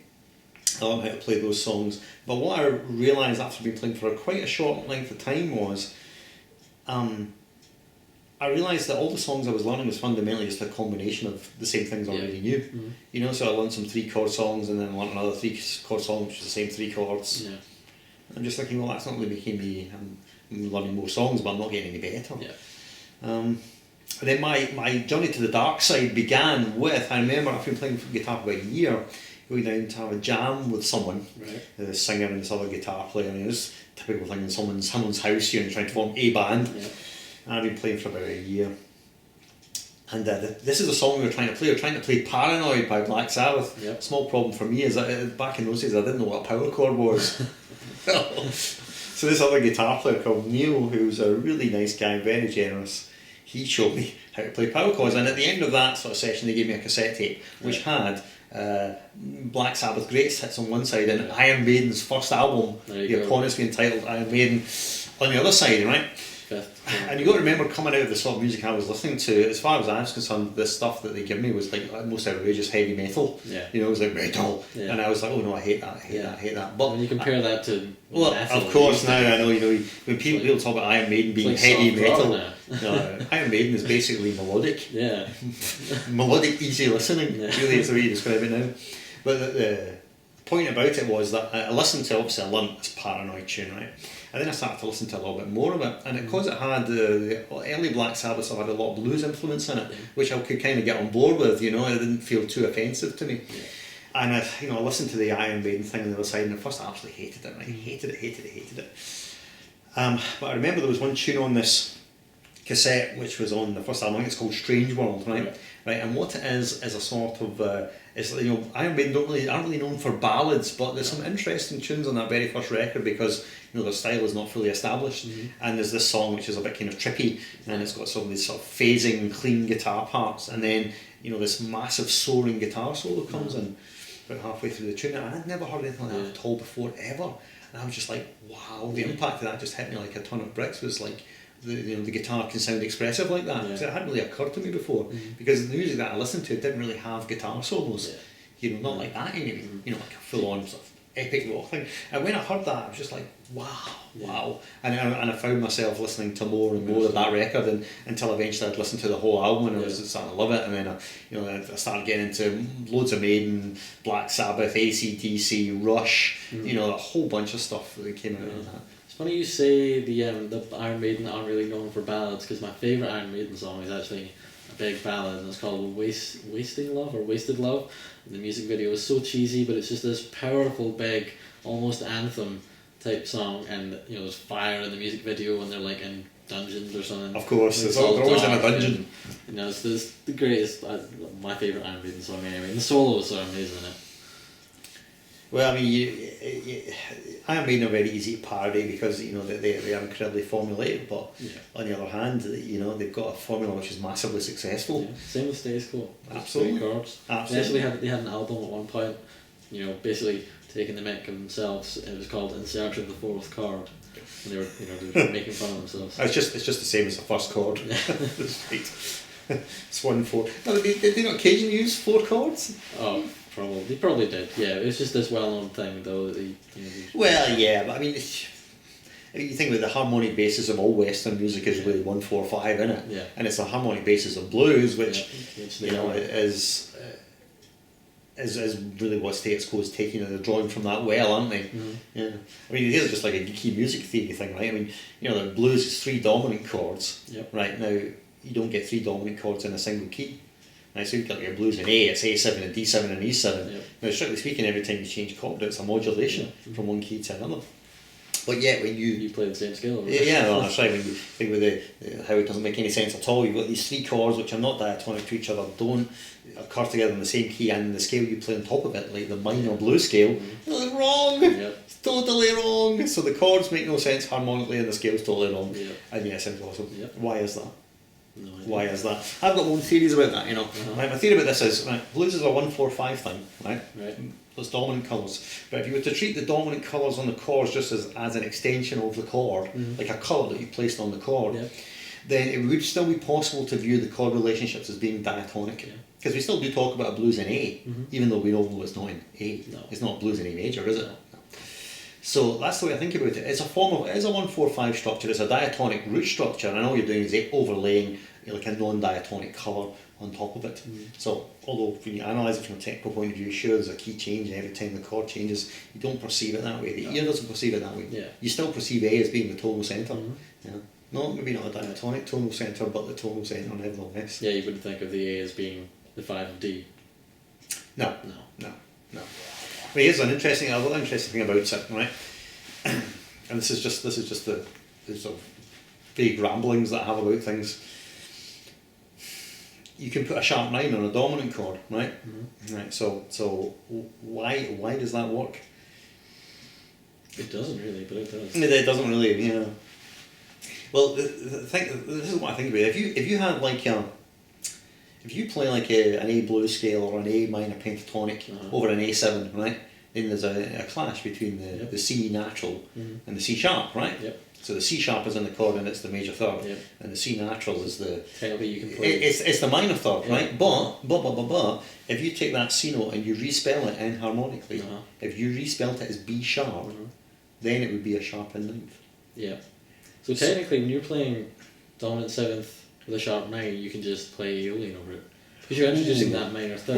I learned how to play those songs. But what I realised after being playing for quite a short length of time was I realised that all the songs I was learning was fundamentally just a combination of the same things I already knew. You know, so I learned some 3-chord songs and then learned another 3-chord song, which was the same 3 chords. Yeah. I'm just thinking, well, that's not really making me... I'm learning more songs, but I'm not getting any better. Yeah. And then my journey to the dark side began with, I remember I've been playing guitar for about a year, going down to have a jam with someone, the singer and this other guitar player, and it was a typical thing in someone's house here and trying to form a band. Yeah. And I've been playing for about a year. And this is a song we were trying to play. We were trying to play Paranoid by Black Sabbath. Yep. Small problem for me is that back in those days I didn't know what a power chord was. So this other guitar player called Neil, who's a really nice guy, very generous, he showed me how to play power chords. And at the end of that sort of session they gave me a cassette tape which had Black Sabbath greatest hits on one side and Iron Maiden's first album, the eponymously entitled Iron Maiden, on the other side, right? And you got to remember, coming out of the sort of music I was listening to, as far as I was concerned, the stuff that they give me was like most outrageous heavy metal. Yeah. You know, it was like metal. Yeah. And I was like, oh no, I hate that, I hate that. But when you compare that to metal, of course now I know, you know, when people talk about Iron Maiden being heavy metal, Iron Maiden is basically melodic. Yeah. Melodic, easy listening, really is the way you describe it now. But the point about it was that I listened to, obviously I learned this Paranoid tune, right? And then I started to listen to a little bit more of it, and because it had the early Black Sabbath stuff had a lot of blues influence in it, which I could kind of get on board with, you know, and it didn't feel too offensive to me. And I listened to the Iron Maiden thing on the other side, and at first I absolutely hated it, right? Hated it. But I remember there was one tune on this cassette which was on the first album. I think it's called Strange World, right? And what it is a sort of it's, you know, Iron Maiden aren't really known for ballads, but there's some interesting tunes on that very first record because, you know, their style is not fully established. And there's this song which is a bit kind of trippy, and it's got some of these sort of phasing, clean guitar parts, and then, you know, this massive soaring guitar solo comes in about halfway through the tune, and I'd never heard anything like that at all before, ever. And I was just like, wow, the impact of that just hit me like a ton of bricks. Was like, the guitar can sound expressive like that. Because it hadn't really occurred to me before. Because the music that I listened to didn't really have guitar solos. You know, not like that anyway. You know, like a full-on sort of epic rock thing. And when I heard that, I was just like, wow. And I found myself listening to more and more of that record, until eventually I'd listened to the whole album and I was starting to love it. And then I started getting into loads of Maiden, Black Sabbath, AC/DC, Rush, you know, a whole bunch of stuff that came out of that. It's funny you say the Iron Maiden aren't really known for ballads, because my favourite Iron Maiden song is actually a big ballad, and it's called Wasting Love or Wasted Love. And the music video is so cheesy, but it's just this powerful, big, almost anthem type song, and there's fire in the music video when they're like in dungeons or something. Of course, It's they're always in a dark dungeon. and, it's the greatest, my favourite Iron Maiden song anyway. And the solos are amazing in it. Well, I mean, Iron Maiden are very easy to parody because they are incredibly formulaic. But on the other hand, they've got a formula which is massively successful. Yeah. Same with Stays Cool. Absolutely. Three chords. Absolutely. They had an album at one point, basically taking the mick of themselves. It was called In Search of the Fourth Chord. And they were making fun of themselves. It's just the same as the first chord. That's right. It's 1 4. No, did they not occasionally use 4 chords? Oh, probably. They probably did. Yeah, it's just this well-known thing though. That they Well, yeah, but I mean, you think about the harmonic basis of all Western music is really 1 4 5 in it, Yeah. and it's the harmonic basis of blues, which they are. is really what Status Quo is taking, and they're drawing from that well, aren't they? Mhm. Yeah. I mean, it is just like a geeky music theory thing, right? I mean, the blues is 3 dominant chords, Yep. right? Now, you don't get 3 dominant chords in a single key. Right, so you've got your blues in A, it's A7 and D7 and E7. Yep. Now, strictly speaking, every time you change chord, it's a modulation from one key to another. But yet, when You play the same scale. yeah, no, that's right. When you think with how it doesn't make any sense at all, you've got these 3 chords which are not diatonic to each other, don't occur together in the same key, and the scale you play on top of it, like the minor blues scale, it's wrong. Yep. It's totally wrong. So the chords make no sense harmonically, and the scale's totally wrong. Yep. And yeah, it sounds awesome. Yep. Why is that? No idea. Why is that? I've got my own theories about that. Right, my theory about this is blues is a 1 4 5 thing, right? Right. Those dominant colours. But if you were to treat the dominant colours on the chords just as an extension of the chord, like a colour that you placed on the chord, Yep. then it would still be possible to view the chord relationships as being diatonic. Yeah. Because we still do talk about a blues in A, even though we all know it's not in A. No. It's not blues in A major, is it? No. No. So that's the way I think about it. It's a 1 4 5 structure. It's a diatonic root structure, and all you're doing is overlaying like a non-diatonic colour on top of it. So although when you analyse it from a technical point of view, sure, there's a key change every time the chord changes, you don't perceive it that way. The ear doesn't perceive it that way. Yeah. You still perceive A as being the tonal centre. Yeah. No, maybe not a diatonic tonal centre, but the tonal centre nevertheless. Yeah, you wouldn't think of the A as being the 5 of D. No. No. But here's a little interesting thing about it, right? And this is just the sort of vague ramblings that I have about things. You can put a sharp 9 on a dominant chord, right? Right. So why does that work? It doesn't really, but it does. It doesn't really, yeah. Well, the thing, this is what I think about it. If you had like if you play like an A blues scale or an A minor pentatonic over an A7, right? Then there's a clash between the C natural and the C sharp, right? Yep. So the C sharp is in the chord and it's the major third, Yep. and the C natural is the Technically, you can play. it's the minor third, Yeah. right? But if you take that C note and you respell it enharmonically, if you respelt it as B sharp, then it would be a sharp in ninth. Yeah. So technically, when you're playing dominant 7th with a sharp 9, you can just play Aeolian over it. Because you're introducing that minor third.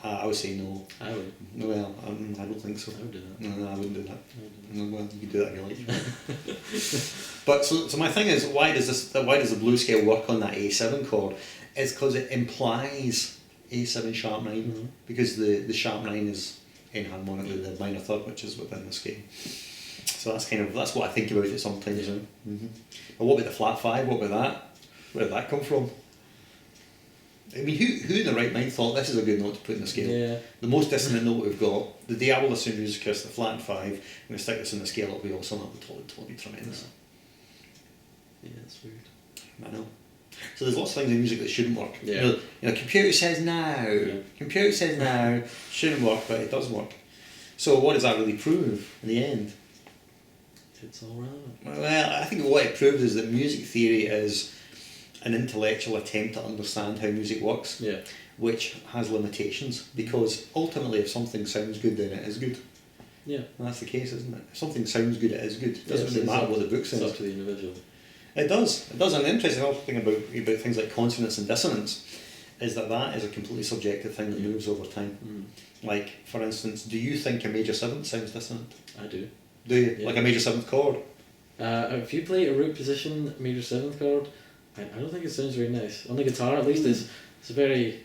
I would say no. I would. Well, I don't think so. I would do that. No, I wouldn't do that. No, well, you can do that if you like. But so my thing is, why does the blues scale work on that A7 chord? It's because it implies A7 sharp 9, because the sharp 9 is enharmonically the minor third, which is within the scale. So that's what I think about it sometimes. But what about the flat 5? What about that? Where did that come from? I mean, who in the right mind thought this is a good note to put in the scale? Yeah. The most dissonant note we've got, the Diabolus in Musicus, the flat 5, I'm going to stick this in the scale, it'll be awesome, it'll be tremendous. Yeah, that's weird. I know. So there's lots of things in music that shouldn't work. Yeah. Computer says no, computer says no, shouldn't work, but it does work. So what does that really prove in the end? It's all relevant. Well, I think what it proves is that music theory is an intellectual attempt to understand how music works, which has limitations, because ultimately if something sounds good, then it is good. Yeah. And that's the case, isn't it? If something sounds good, it is good. It doesn't really matter what the book says. It's up to the individual. It does. And the interesting thing about things like consonance and dissonance is that is a completely subjective thing that moves over time. Like, for instance, do you think a major seventh sounds dissonant? I do. Do you? Yeah. Like a major seventh chord? If you play a root position major seventh chord, I don't think it sounds very nice. On the guitar, at least, it's a very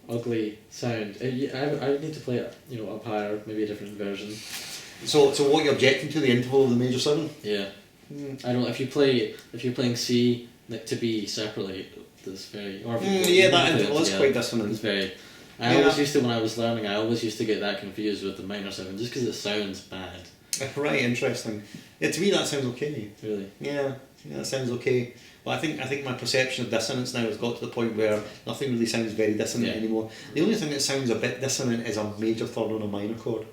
ugly sound. I would need to play it, up higher, maybe a different version. So what you're objecting to, the interval of the major seventh? Yeah. I don't. If you're playing C to B separately, that's very. Or that interval is quite dissonant. It's very. I always used to, when I was learning, I always used to get that confused with the minor seven, just because it sounds bad. Right, interesting. Yeah, to me that sounds okay. Really? Yeah, that sounds okay. But I think my perception of dissonance now has got to the point where nothing really sounds very dissonant anymore. The only thing that sounds a bit dissonant is a major third on a minor chord.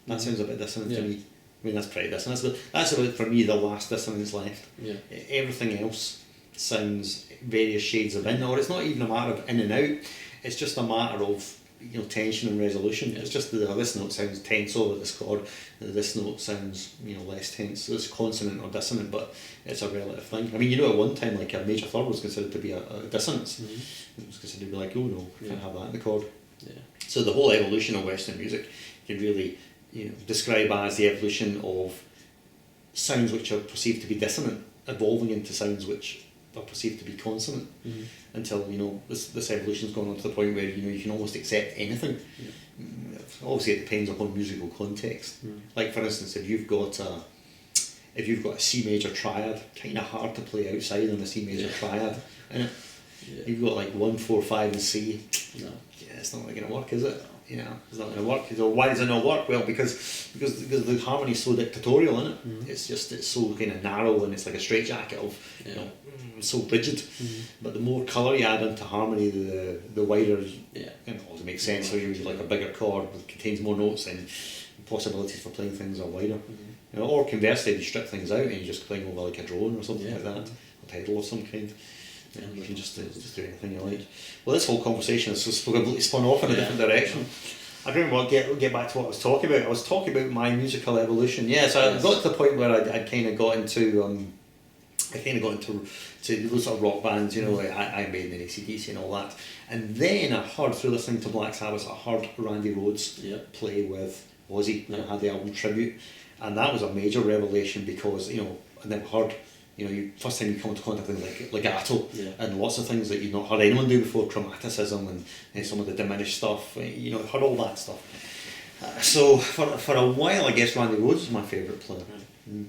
That sounds a bit dissonant to me. I mean, that's pretty dissonant. That's about, for me, the last dissonance left. Yeah. Everything else sounds various shades of in, or it's not even a matter of in and out. It's just a matter of tension and resolution. It's just that this note sounds tense over this chord, this note sounds less tense. So it's consonant or dissonant, but it's a relative thing. I mean, at one time, like a major third was considered to be a dissonance. It was considered to be like, oh no, can't have that in the chord. Yeah. So the whole evolution of Western music can really describe as the evolution of sounds which are perceived to be dissonant evolving into sounds which are perceived to be consonant, until this evolution's gone on to the point where you can almost accept anything. Obviously it depends upon musical context. Like, for instance, if you've got a C major triad, kind of hard to play outside on a C major triad, innit? You've got like 1, 4, 5 and C. No. It's not really going to work, is it? It's not going to work. So why does it not work? Well, because the harmony's so dictatorial, isn't it? It's so kind of narrow, and it's like a straitjacket of so rigid. But the more colour you add into harmony, the wider. It makes sense. So you use like a bigger chord that contains more notes, and possibilities for playing things are wider. Or conversely, you strip things out and you just playing over like a drone or something like that, a pedal of some kind. You can just do anything you like. Well, this whole conversation has completely spun off in a different direction. I don't know get back to what I was talking about. I was talking about my musical evolution. So I got to the point where I kind of got into those sort of rock bands, like Iron Maiden and AC/DC and all that. And then I heard, through listening to Black Sabbath, I heard Randy Rhoads play with Ozzy and had the album Tribute, and that was a major revelation because I never heard. First time you come into contact with things like legato and lots of things that you've not heard anyone do before, chromaticism and some of the diminished stuff, heard all that stuff. So for a while, I guess Randy Rhoads was my favourite player.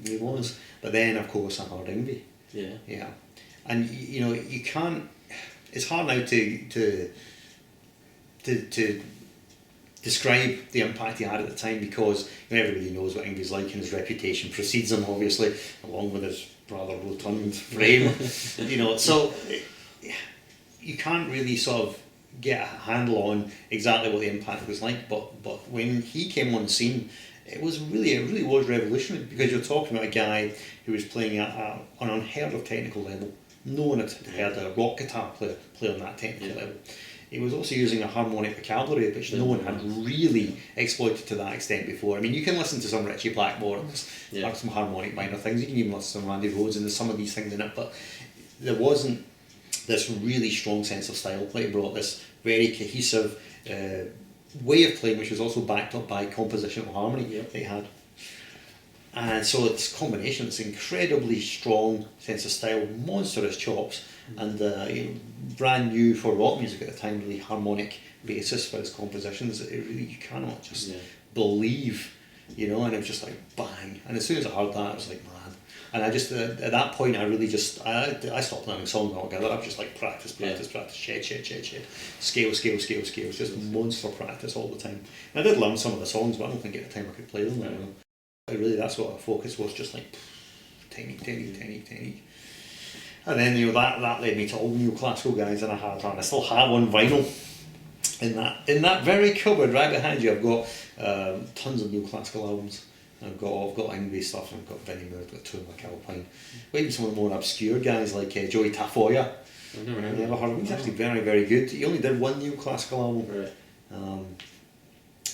He was. But then, of course, I heard Yngwie. Yeah. And, you can't... It's hard now to describe the impact he had at the time, because everybody knows what Yngwie's like, and his reputation precedes him, obviously, along with his rather rotund frame. So you can't really sort of get a handle on exactly what the impact was like, but when he came on the scene, it really was revolutionary, because you're talking about a guy who was playing at an unheard of technical level. No one had heard a rock guitar play on that technical level. He was also using a harmonic vocabulary which no one had really exploited to that extent before. I mean, you can listen to some Ritchie Blackmore, some harmonic minor things, you can even listen to some Randy Rhoads, and there's some of these things in it, but there wasn't this really strong sense of style. He brought this very cohesive way of playing, which was also backed up by compositional harmony that he had. And so it's a combination, it's incredibly strong sense of style, monstrous chops, and brand new for rock music at the time, really harmonic basis for his compositions. It really, you cannot just believe, and it was just like bang. And as soon as I heard that, I was like, man. And I just, at that point, I really just, I stopped learning songs altogether. I was just like practice, shed. Scale. It's just monster practice all the time. And I did learn some of the songs, but I don't think at the time I could play them very well. Really, that's what our focus was, just like technique. And then that led me to all the new classical guys, and I still have on vinyl in that very cupboard right behind you. I've got tons of new classical albums. I've got Yngwie stuff, and I've got Vinnie Moore, I've got Tour McAlpine, even some of the more obscure guys like Joey Tafoya. I've never heard of him. He's actually very, very good. He only did one new classical album. Right.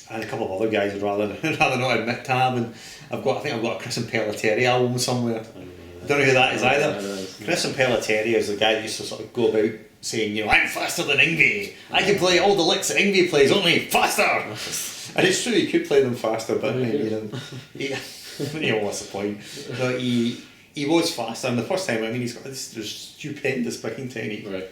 And a couple of other guys I'd rather not admit to have, and I think I've got a Chris and Pelletieri album somewhere. Don't know who that is I don't know either. who that is. Chris Impellitteri is the guy that used to sort of go about saying, I'm faster than Ingve. I can play all the licks that Ingve plays, only faster. And it's true, he could play them faster, but what's the point? No, he was faster, and the first time, he's got this stupendous picking technique. Right.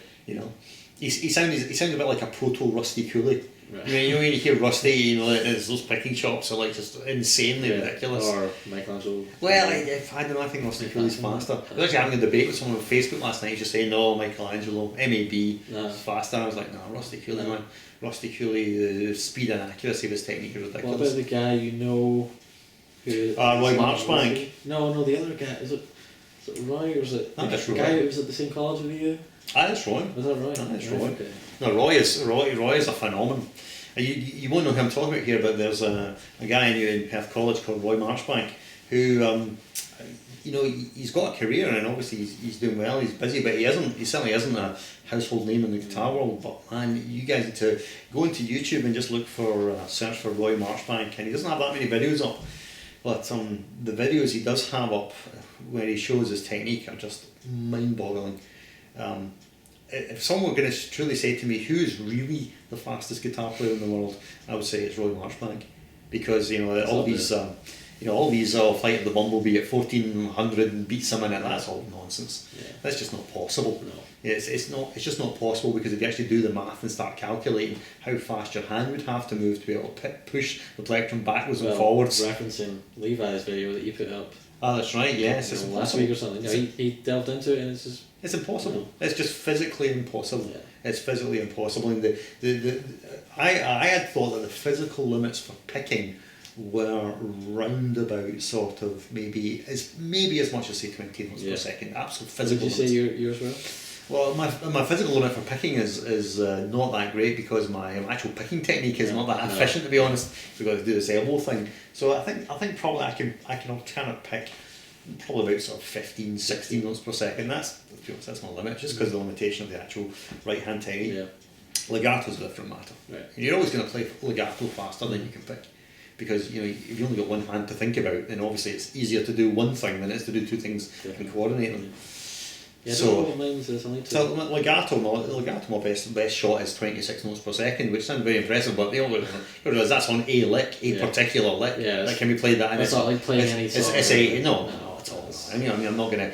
He sounds a bit like a proto Rusty Cooley. Right. When you hear Rusty, those picking chops are like just insanely ridiculous. Or Michelangelo. Well, I don't know, I think Rusty Cooley's faster. I was actually having a debate with someone on Facebook last night just saying, no, Michelangelo, MAB, is faster. I was like, no, Rusty Cooley, man. Rusty Cooley, the speed and accuracy of his technique is ridiculous. What about the guy who... Roy Marchbank? No, the other guy. Is it Roy, or is it That's the Roy. guy who was at the same college with you? That's Roy. Was that right? That's Right, Roy. okay. No, Roy is a phenomenon. You won't know who I'm talking about here, but there's a guy I knew in Perth College called Roy Marchbank who, he's got a career and obviously he's doing well, he's busy, but he certainly isn't a household name in the guitar world. But man, you guys need to go into YouTube and just look for, search for Roy Marchbank, and he doesn't have that many videos up, but the videos he does have up where he shows his technique are just mind-boggling. If someone were going to truly say to me who's really the fastest guitar player in the world, I would say it's Roy Marchbank, because all these Flight of the Bumblebee at 1400 and beat someone, and that's all nonsense. Yeah. That's just not possible. No. It's just not possible, because if you actually do the math and start calculating how fast your hand would have to move to be able to push the plectrum backwards and forwards. Referencing Levi's video that you put up. Ah, that's right. Yes, it's last week or something. He delved into it, and it's just. It's impossible. It's just physically impossible. Yeah. It's physically impossible. And I had thought that the physical limits for picking were roundabout sort of maybe as much as say 20 notes per second. Absolute physical. Did you say yours were? Well, my physical limit for picking is not that great, because my actual picking technique is not that efficient, to be honest. We've got to do this elbow thing. So I think probably I can kind of pick probably about sort of 15, 16 notes per second. That's my limit, just because of the limitation of the actual right hand technique. Yeah. Legato's a different matter. Right. You're always going to play legato faster than you can pick, because if you only got one hand to think about, then obviously it's easier to do one thing than it is to do two things and coordinate them. Yeah, So legato, my best shot is 26 notes per second, which sounds very impressive, but you realise that's on a lick, particular lick. Yeah, that can be played that. And it's not like playing any song. No, at all. I'm not going to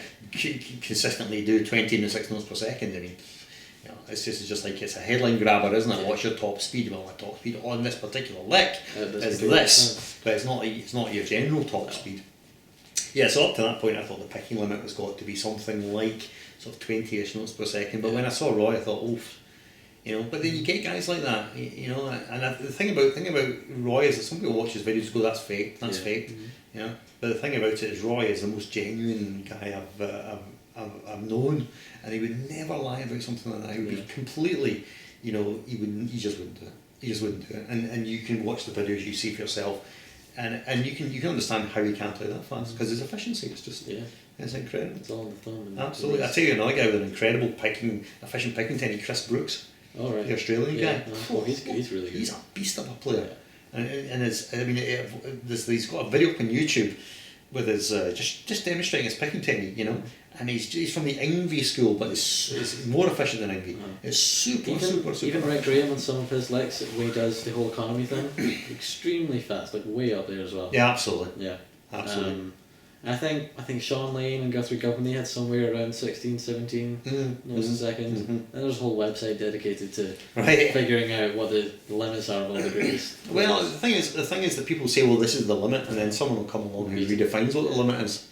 consistently do 26 notes per second. It's just like it's a headline grabber, isn't it? What's your top speed? Well, my top speed on this particular lick is this, but it's not your general top speed. Yeah, so up to that point, I thought the picking limit was got to be something like sort of 20-ish notes per second. But when I saw Roy, I thought, oof, But then you get guys like that, And the thing about Roy is that some people watch his videos and go, "That's fake, that's fake," Mm-hmm. But the thing about it is, Roy is the most genuine guy I've known, and he would never lie about something like that. He would be completely, he just wouldn't do it. He just wouldn't do it. And you can watch the videos, you see for yourself. And you can understand how he can play that fast, because his efficiency is just it's incredible. It's all in the thumb. Absolutely. I tell you another guy with an incredible efficient picking technique, Chris Brooks, the Australian guy. Oh, he's really good. He's a beast of a player, and he's got a video up on YouTube with his just demonstrating his picking technique, And he's from the Ingve school, but it's more efficient than Ingve. It's super. Even Rick Graham on some of his licks, the way he does the whole economy thing, extremely fast, like way up there as well. Yeah, absolutely. Yeah, absolutely. I think Sean Lane and Guthrie Company had somewhere around 16, 17 notes a second. Mm-hmm. And there's a whole website dedicated to figuring out what the limits are of all the greatest. Well, the thing is that people say, well, this is the limit, and then someone will come along who redefines what the limit is.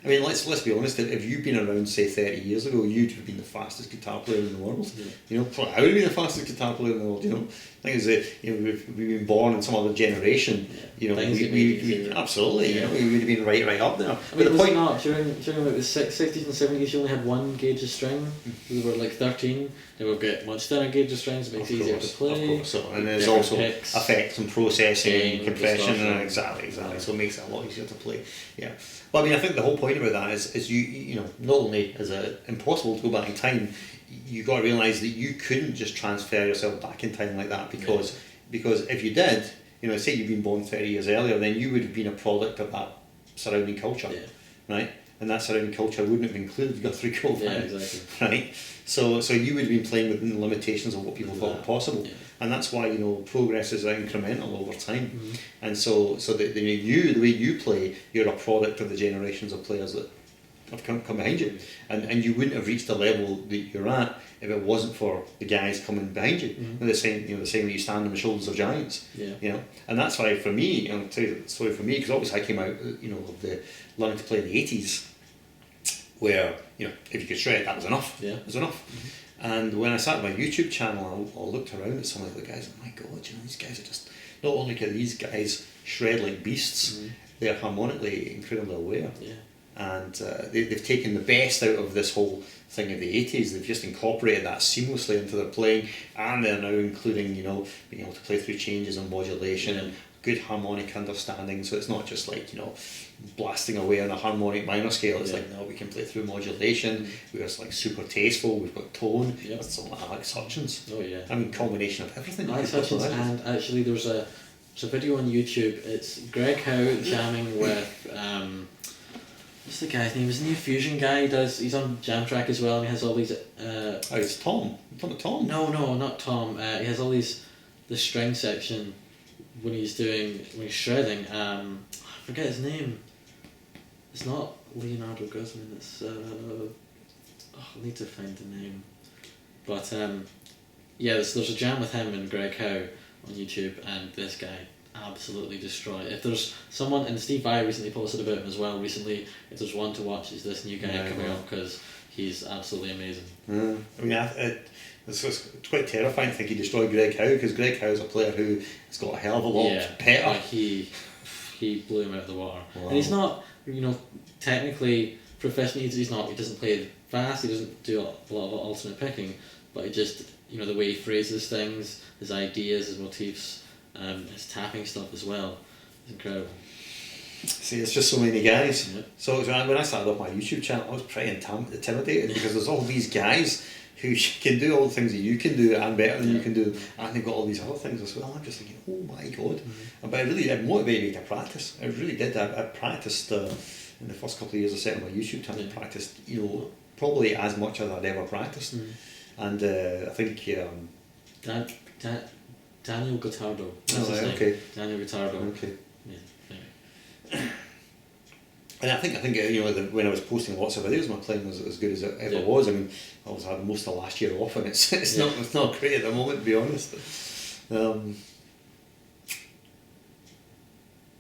I mean, let's be honest. If you'd been around, say, 30 years ago, you'd have been the fastest guitar player in the world. Yeah. I would have been the fastest guitar player in the world. The thing is that we've been born in some other generation. We absolutely. We would have been right up there. I mean, was it not during like the 60s and 70s? You only had one gauge of string. There were like 13. They would get much thinner gauge of strings. It makes it easier to play. Of course. And there's also effects and processing and compression and exactly. So it makes it a lot easier to play. Yeah. Well, I mean, I think the whole point about that is you not only is it impossible to go back in time, you got to realise that you couldn't just transfer yourself back in time like that, because if you did, say you'd been born 30 years earlier, then you would have been a product of that surrounding culture, right? and that surrounding culture wouldn't have included Guthrie Cove. Yeah, exactly. Right? So you would have been playing within the limitations of what people thought were possible. Yeah. And that's why, progress is incremental over time. Mm-hmm. And so the way you play, you're a product of the generations of players that have come behind you. And you wouldn't have reached the level that you're at if it wasn't for the guys coming behind you. Mm-hmm. The same way you stand on the shoulders of giants. Yeah. And that's why for me, I'll tell you the story for me, because obviously I came out, of the learning to play in the 80s, where, if you could shred, that was enough. Yeah. It was enough. Mm-hmm. And when I started my YouTube channel, I looked around at some of the guys, and my God, these guys are just, not only can these guys shred like beasts, Mm-hmm. they're harmonically incredibly aware. Yeah. And they've taken the best out of this whole thing of the 80s. They've just incorporated that seamlessly into their playing, and they're now including, being able to play through changes and modulation and good harmonic understanding. So it's not just like, blasting away on a harmonic minor scale. It's like, no, we can play through modulation. We're like super tasteful. We've got tone. Yep. That's something like Alex Hutchins. Oh yeah. I mean, combination of everything. Alex Hutchins, and actually there's a video on YouTube. It's Greg Howe jamming with what's the guy's name? He's a new fusion guy. He's on Jam Track as well, and he has all these. It's Tom. You're talking about Tom? No, not Tom. He has all these the string section when he's shredding. I forget his name. It's not Leonardo Guzman. It's I need to find the name. But there's a jam with him and Greg Howe on YouTube, and this guy absolutely destroyed. If there's someone, and Steve Vai recently posted about him as well recently, if there's one to watch, is this new guy coming up, because he's absolutely amazing. I mean, it's quite terrifying to think he destroyed Greg Howe, because Greg Howe's a player who has got a hell of a lot better. He blew him out of the water. Wow. And he's not, technically professionally, he doesn't play fast, he doesn't do a lot of alternate picking, but he just, the way he phrases things, his ideas, his motifs, his tapping stuff as well, is incredible. See, it's just so many guys. Yep. So when I started up my YouTube channel, I was pretty intimidated because there's all these guys who can do all the things that you can do and better than you can do, and they've got all these other things as well. I'm just thinking, oh my God. Mm-hmm. But it motivated me to practice. It really did. I practiced in the first couple of years I set up my YouTube channel. I practiced, probably as much as I'd ever practiced. Mm-hmm. And I think Daniel Gottardo. That's his name. Okay. Daniel Gottardo. Okay. Yeah. And I think when I was posting lots of videos, my playing was as good as it ever Yeah. was. I mean, I was having most of last year off, and it's not great at the moment, to be honest.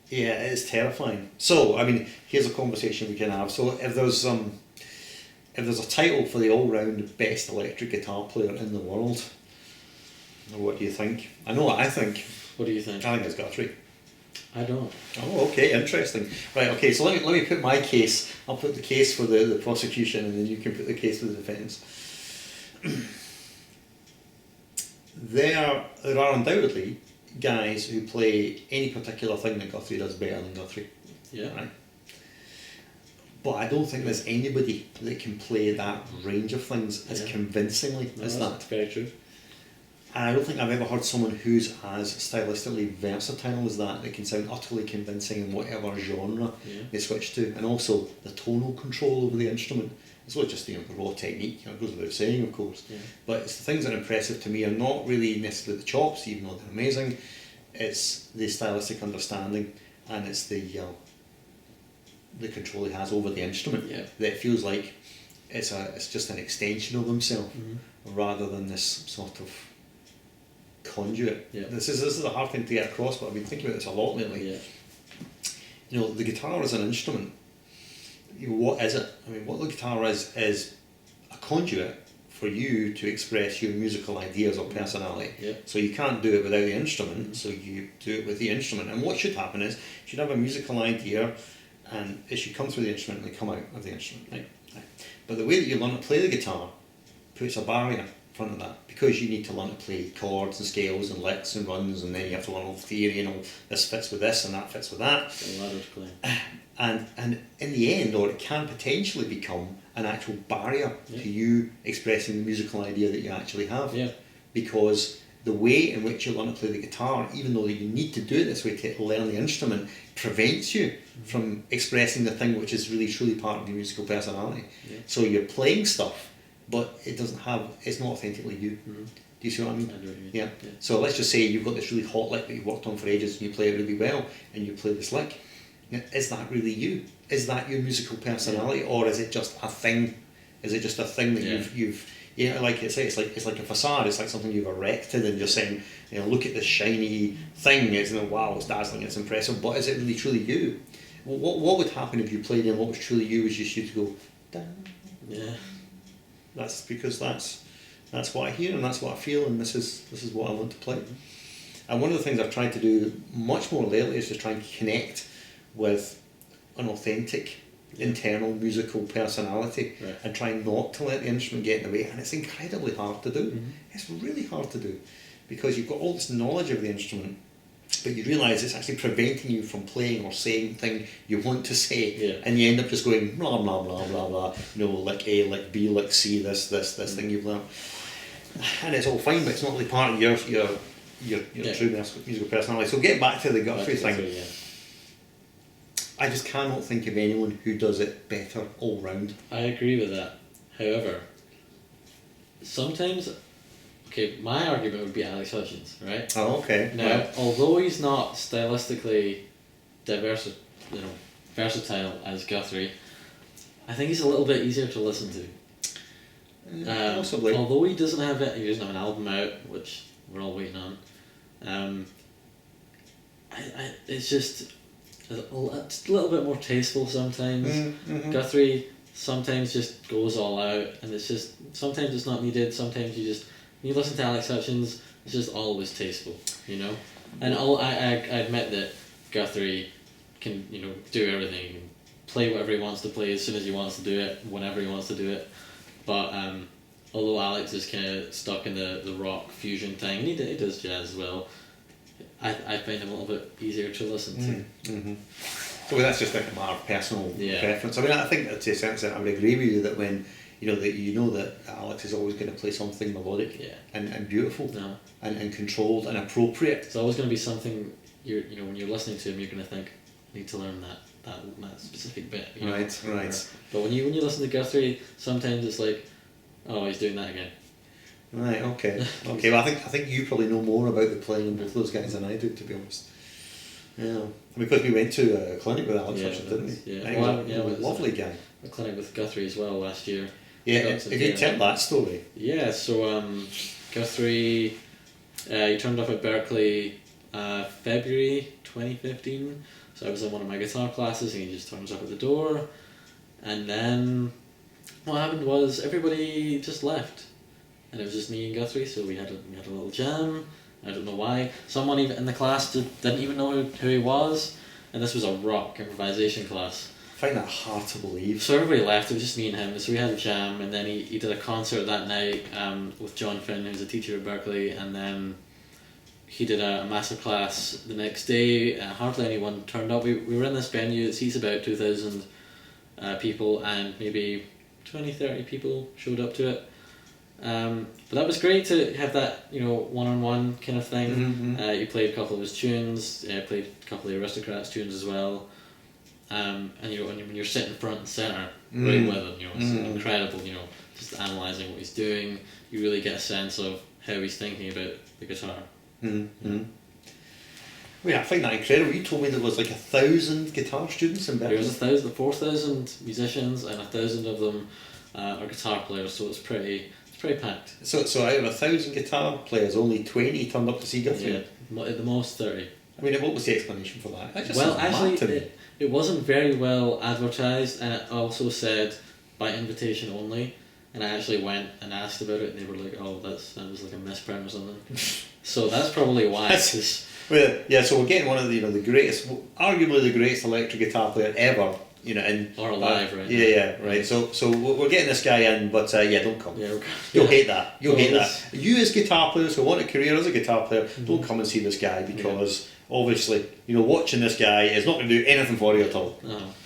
Yeah, it's terrifying. So, I mean, here's a conversation we can have. So, if there's a title for the all-round best electric guitar player in the world, what do you think? I know what I think. What do you think? I think it's Guthrie. I don't. Oh, okay, interesting. Right, okay, so let me put my case. I'll put the case for the prosecution, and then you can put the case for the defence. There are undoubtedly guys who play any particular thing that Guthrie does better than Guthrie. Yeah. Right? But I don't think there's anybody that can play that range of things as convincingly as that. That's very true. And I don't think I've ever heard someone who's as stylistically versatile as that can sound utterly convincing in whatever genre they switch to. And also the tonal control over the instrument. It's not just the raw technique, it goes without saying, of course. Yeah. But it's the things that are impressive to me are not really necessarily the chops, even though they're amazing. It's the stylistic understanding, and it's the control he has over the instrument. Yeah. That feels like it's just an extension of himself, rather than this sort of conduit. Yeah. This is a hard thing to get across, but I've been thinking about this a lot lately. Yeah. The guitar as an instrument, what is it? I mean, what the guitar is a conduit for you to express your musical ideas or personality. Yeah. So you can't do it without the instrument, so you do it with the instrument. And what should happen is, you should have a musical idea, and it should come through the instrument and come out of the instrument. Right? But the way that you learn to play the guitar puts a barrier in front of that, because you need to learn to play chords and scales and licks and runs, and then you have to learn all the theory and all this fits with this and that fits with that. A ladder to play. And in the end, or it can potentially become an actual barrier to you expressing the musical idea that you actually have. Yeah. Because the way in which you learn to play the guitar, even though you need to do it this way to learn the instrument, prevents you from expressing the thing which is really truly part of your musical personality. Yeah. So you're playing stuff, but it's not authentically you. Mm-hmm. Do you see what I mean? I do what you mean. Yeah. So let's just say you've got this really hot lick that you've worked on for ages and you play it really well and you play this lick. Now, is that really you? Is that your musical personality, or is it just a thing? Is it just a thing that you've like you say, it's like a facade. It's like something you've erected, and you're saying, look at this shiny thing. It's wow, it's dazzling, it's impressive. But is it really truly you? What would happen if you played and what was truly you was just you to go, down? Yeah. That's because that's what I hear and that's what I feel, and this is what I want to play. And one of the things I've tried to do much more lately is to try and connect with an authentic internal musical personality, right, and try not to let the instrument get in the way. And it's incredibly hard to do. Mm-hmm. It's really hard to do because you've got all this knowledge of the instrument, but you realise it's actually preventing you from playing or saying the thing you want to say, and you end up just going blah blah blah blah blah. Lick A, lick B, lick C. This thing you've learned, and it's all fine, but it's not really part of your true musical personality. So get back to the Guthrie thing. I just cannot think of anyone who does it better all round. I agree with that. However, sometimes, my argument would be Alex Hutchins, right? Oh, okay. Now, although he's not stylistically versatile as Guthrie, I think he's a little bit easier to listen to. Possibly. Although he doesn't have an album out, which we're all waiting on. It's just a little bit more tasteful sometimes. Mm-hmm. Guthrie sometimes just goes all out, and it's just sometimes it's not needed. Sometimes when you listen to Alex Hutchins, it's just always tasteful, And I admit that Guthrie can do everything. He can play whatever he wants to play as soon as he wants to do it, whenever he wants to do it. But although Alex is kind of stuck in the rock fusion thing, and he does jazz as well, I find him a little bit easier to listen to. Mm-hmm. So that's just like a matter of personal preference. I mean, I think to a certain extent I would agree with you that when that Alex is always going to play something melodic and beautiful and controlled and appropriate. It's always going to be something when you're listening to him, you're going to think, I need to learn that specific bit. Right. But when you listen to Guthrie, sometimes it's like, oh, he's doing that again. Right. Okay. Well, I think you probably know more about the playing of both those guys than I do, to be honest. Yeah. Because we went to a clinic with Alex Hutchins, didn't we? Yeah. He was a lovely guy. A clinic with Guthrie as well last year. Yeah. If you tell that story. Yeah. So Guthrie, he turned up at Berkeley, February 2015. So I was in one of my guitar classes, and he just turns up at the door, and then what happened was everybody just left. And it was just me and Guthrie, so we had a little jam. I don't know why. Someone even in the class didn't even know who he was, and this was a rock improvisation class. I find that hard to believe. So everybody left. It was just me and him. So we had a jam, and then he did a concert that night with John Finn, who's a teacher at Berkeley, and then he did a master class the next day. Hardly anyone turned up. We were in this venue that seats about 2,000 people, and maybe 20-30 people showed up to it. But that was great to have that one-on-one kind of thing. Mm-hmm. You played a couple of his tunes. Played a couple of the Aristocrats tunes as well. And when you're sitting front and center right with him, it's incredible. Just analysing what he's doing, you really get a sense of how he's thinking about the guitar. Mm-hmm. I find that incredible. You told me there was like 1,000 guitar students in Berkeley. There was 4,000 musicians, and 1,000 of them are guitar players. So it's pretty packed. So out of 1,000 guitar players, only 20 turned up to see Guthrie? Yeah, at the most 30. I mean, what was the explanation for that? Well, actually, it wasn't very well advertised, and it also said by invitation only. And I actually went and asked about it, and they were like, "Oh, that was like a misprint or something." So that's probably why. So we're getting one of the greatest, arguably the greatest electric guitar player ever. Or alive, right? Yeah, right. So we're getting this guy in, but don't come. Yeah, You'll hate that. You'll hate that. You as guitar players who want a career as a guitar player, don't come and see this guy because obviously, watching this guy is not going to do anything for you at all.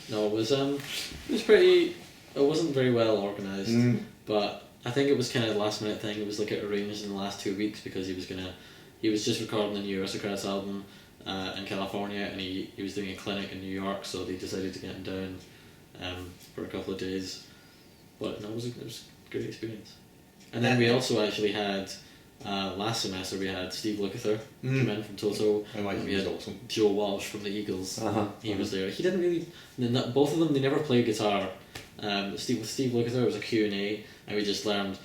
No, it was pretty. It wasn't very well organised, but I think it was kind of a last minute thing. It was like arranged in the last 2 weeks because he was just recording the new Aristocrats album in California, and he was doing a clinic in New York, so they decided to get him down for a couple of days. But no, it was a great experience. And then we also actually had last semester we had Steve Lukather come in from Toto. And we had awesome. Joe Walsh from the Eagles. He was there. He didn't really. Both of them, they never played guitar. With Steve Lukather, it was a Q&A, and we just learned,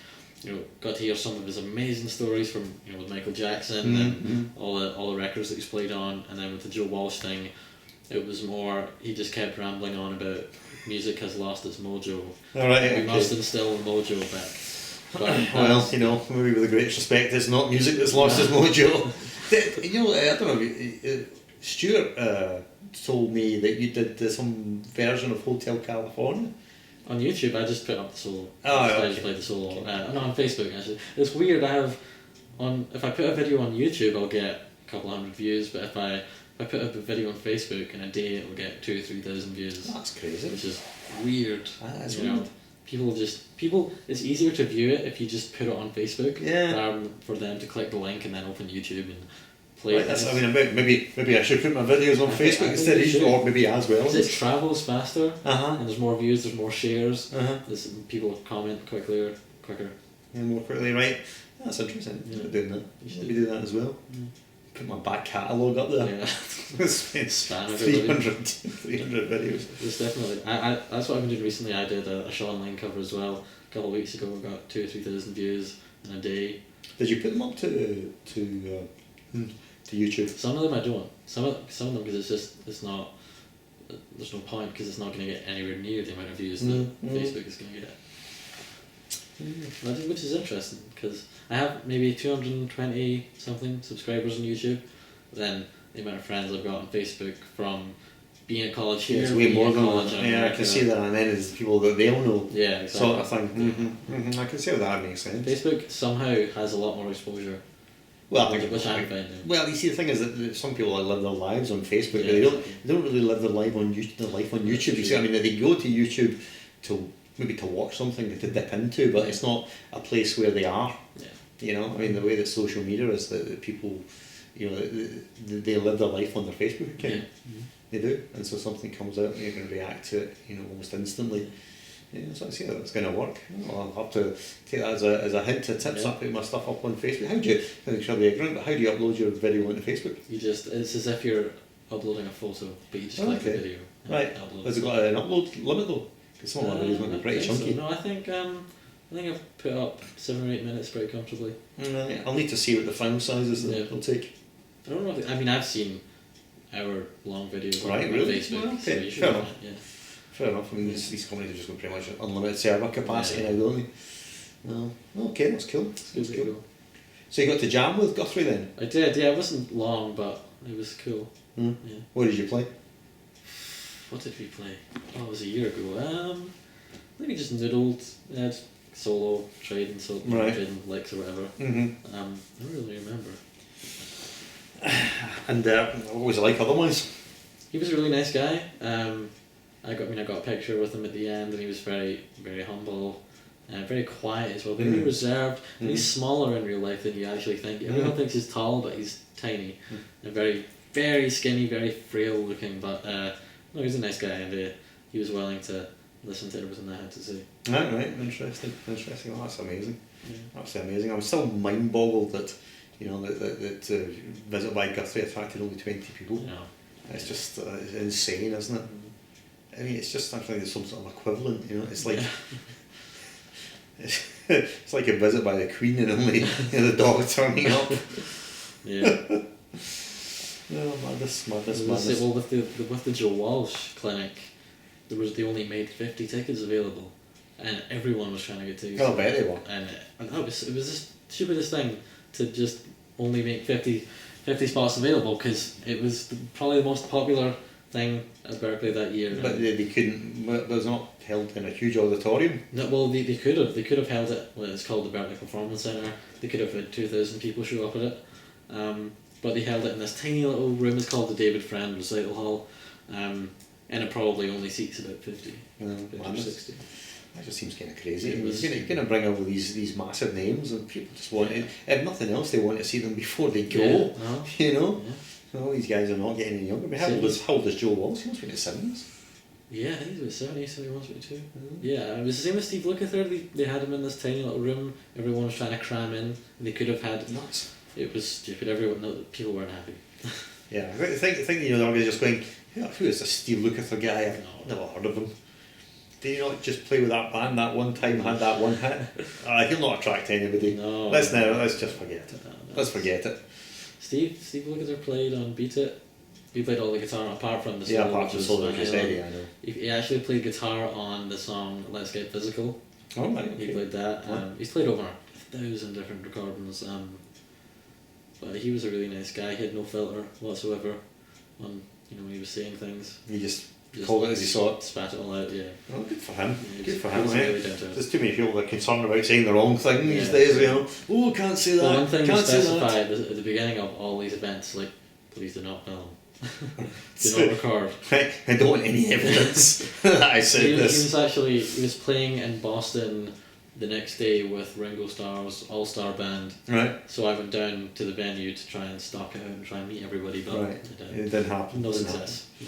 got to hear some of his amazing stories from with Michael Jackson and all the records that he's played on. And then with the Joe Walsh thing, it was more he just kept rambling on about music has lost its mojo. We must instill the mojo back. But, well, maybe with the greatest respect, it's not music that's lost its mojo. I don't know. Stuart told me that you did some version of Hotel California. On YouTube, I just put up the solo. I just played the solo. No, on Facebook actually. It's weird. If I put a video on YouTube, I'll get a couple hundred views. But if I put up a video on Facebook in a day, it'll get 2,000 or 3,000 views. That's crazy. Which is weird. That's weird. People. It's easier to view it if you just put it on Facebook. Yeah. Rather than for them to click the link and then open YouTube and play. Right, maybe I should put my videos on Facebook instead of YouTube, or maybe as well. Because it travels faster, and there's more views, there's more shares, people comment quicker. And more quickly, right? That's interesting. Yeah. Doing that. You should do that as well. Put my back catalogue up there. Yeah. Spam 300 videos. There's definitely. That's what I've been doing recently. I did a Sean Lane cover as well. A couple of weeks ago, we got 2,000 or 3,000 views in a day. Did you put them up to YouTube? Some of them I don't. Some of them because it's not. There's no point because it's not going to get anywhere near the amount of views that Facebook is going to get. Which is interesting because I have maybe 220 something subscribers on YouTube. Then the amount of friends I've got on Facebook from being at college here. It's way more than college that. Yeah, I can see that, and then it's people that they'll know. Yeah, exactly. Sort of thing. I can see how that makes sense. Facebook somehow has a lot more exposure. Well, which I'm finding. Well, you see, the thing is that some people live their lives on Facebook, but they don't really live their life on YouTube. You see, I mean, they go to YouTube to watch something to dip into, but it's not a place where they are. Yeah. I mean, the way that social media is, that people, they live their life on their Facebook account. Yeah. They do, and so something comes out and you can react to it, almost instantly. Yeah, so I see how that's going to work. I'll have to take that as a hint to tips. I put my stuff up on Facebook. How do you upload your video onto Facebook? It's as if you're uploading a photo, but you just click the video. Right. Has it got an upload limit though? Because some of my videos might be pretty chunky. So. No, I think I've put up 7 or 8 minutes pretty comfortably. I'll need to see what the final size is that it'll take. I don't know. I've seen hour-long videos on Facebook. Well, so you should fair enough. Yeah. Fair enough. I mean, these companies have just got pretty much unlimited server capacity now, don't they? No. Okay, that's cool. That's cool. So you got to jam with Guthrie then? I did. Yeah, it wasn't long, but it was cool. Yeah. What did you play? What did we play? Oh, it was a year ago. I think we just noodled. Had solo trading, trading licks or whatever. I don't really remember. And what was it like otherwise? He was a really nice guy. I got a picture with him at the end, and he was very, very humble and very quiet as well. Very reserved. And he's smaller in real life than you actually think. Everyone thinks he's tall, but he's tiny and very, very skinny, very frail looking. But no, he's a nice guy, and he was willing to listen to everything I had to say. Right, interesting. Well, that's amazing. Absolutely amazing. I'm still mind boggled that that Visit by Guthrie attracted only 20 people. Yeah. It's just it's insane, isn't it? I mean, it's just something there's some sort of equivalent. It's like it's like a Visit by the Queen and only the dog turning up. Yeah. No, madness. Well, with the Joe Walsh clinic, they only made 50 tickets available, and everyone was trying to get tickets. I bet they were. And it was the stupidest thing to just only make 50 spots available, because it was probably the most popular thing at Berkeley that year. But they couldn't. It was not held in a huge auditorium. No, well, they could have held it. Well, it's called the Berkeley Performance Centre. They could have had 2,000 people show up at it, but they held it in this tiny little room. It's called the David Friend Recital Hall, and it probably only seats about 50 or 60. That just seems kind of crazy. It was- You're going to bring all these massive names, and people just want it. If nothing else, they want to see them before they go. Yeah, uh-huh. You know. Yeah. Well, these guys are not getting any younger. But how old is Joe Walsh? He must be in his 70s. Yeah, I think he was 70, 71, 72. Yeah, it was the same as Steve Lukather. They had him in this tiny little room. Everyone was trying to cram in. They could have had. Nuts. It was stupid. People weren't happy. Yeah, I think the organiser just going, who is this Steve Lukather guy? I've No. never heard of him. Did he not just play with that band that one time, had that one hit? He'll not attract anybody. No. Let's just forget it. No. Let's forget it. Steve Lukather played on Beat It. He played all the guitar apart from the solo. Yeah, apart which from was solo, Van like you Halen. said, yeah, I know. He actually played guitar on the song Let's Get Physical. Oh, right, He okay. played that. He's played over 1,000 different recordings. But he was a really nice guy. He had no filter whatsoever on when he was saying things. He just called it as he saw it. Spat it all out. Yeah. Oh, good for him. Yeah, Good for he him. was Right? really down to it. There's too many people that are concerned about saying the wrong thing these Yeah. days. Oh, can't say that. Well, one thing you can't say that. specify at the beginning of all these events, like, please do not film. Do not record. I don't want any evidence that I said He this. was playing in Boston the next day with Ringo Starr's all-star band. Right. So I went down to the venue to try and stalk it out and try and meet everybody, but Right. it It didn't happen. no Didn't success. Yeah.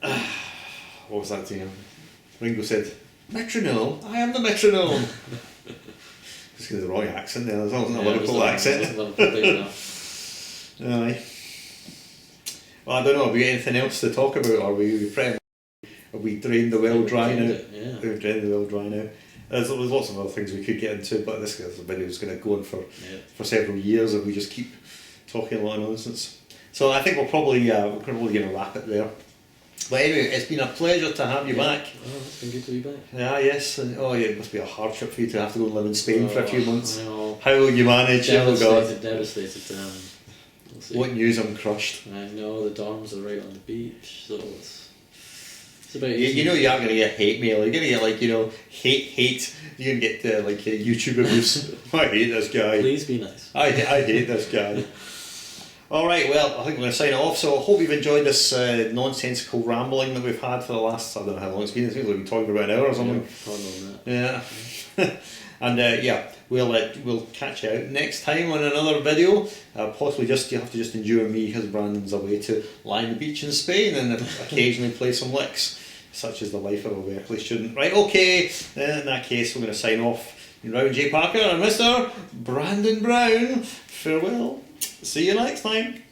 happen. What was that to him? Ringo said, "Metronome. I am the metronome." Just because the wrong accent there. That wasn't a Yeah, it was Liverpool accent. Liverpool thing enough. Aye. Well, I don't know. Have we got anything else to talk about? Or have we drained the well dry now? Yeah. We've drained the well dry now. There's lots of other things we could get into, but this video is going to go on Yeah. for several years if we just keep talking a lot of nonsense. So I think we're probably going to wrap it there. But anyway, it's been a pleasure to have you back. Oh, it's been good to be back. Yeah, yes. And, it must be a hardship for you to have to go and live in Spain for a few months. I know. How will you manage? Oh God. Devastated. We'll see. What news? I'm crushed. I know the dorms are right on the beach, so it's about You know you are going to get hate mail. You're going to get hate. You're going to get YouTube abuse. I hate this guy. Please be nice. I hate this guy. Alright, well, I think we're going to sign it off. So I hope you've enjoyed this nonsensical rambling that we've had for the last, I don't know how long it's been. I think we've been talking for about an hour or something. Yeah, Yeah. And we'll catch you out next time on another video. Possibly you have to just endure me because Brandon's away to lie on the beach in Spain and occasionally play some licks, such as the life of a Berkeley student. Right, okay, then in that case we're going to sign off. Rowan J. Parker and Mr. Brandon Brown. Farewell. See you next time.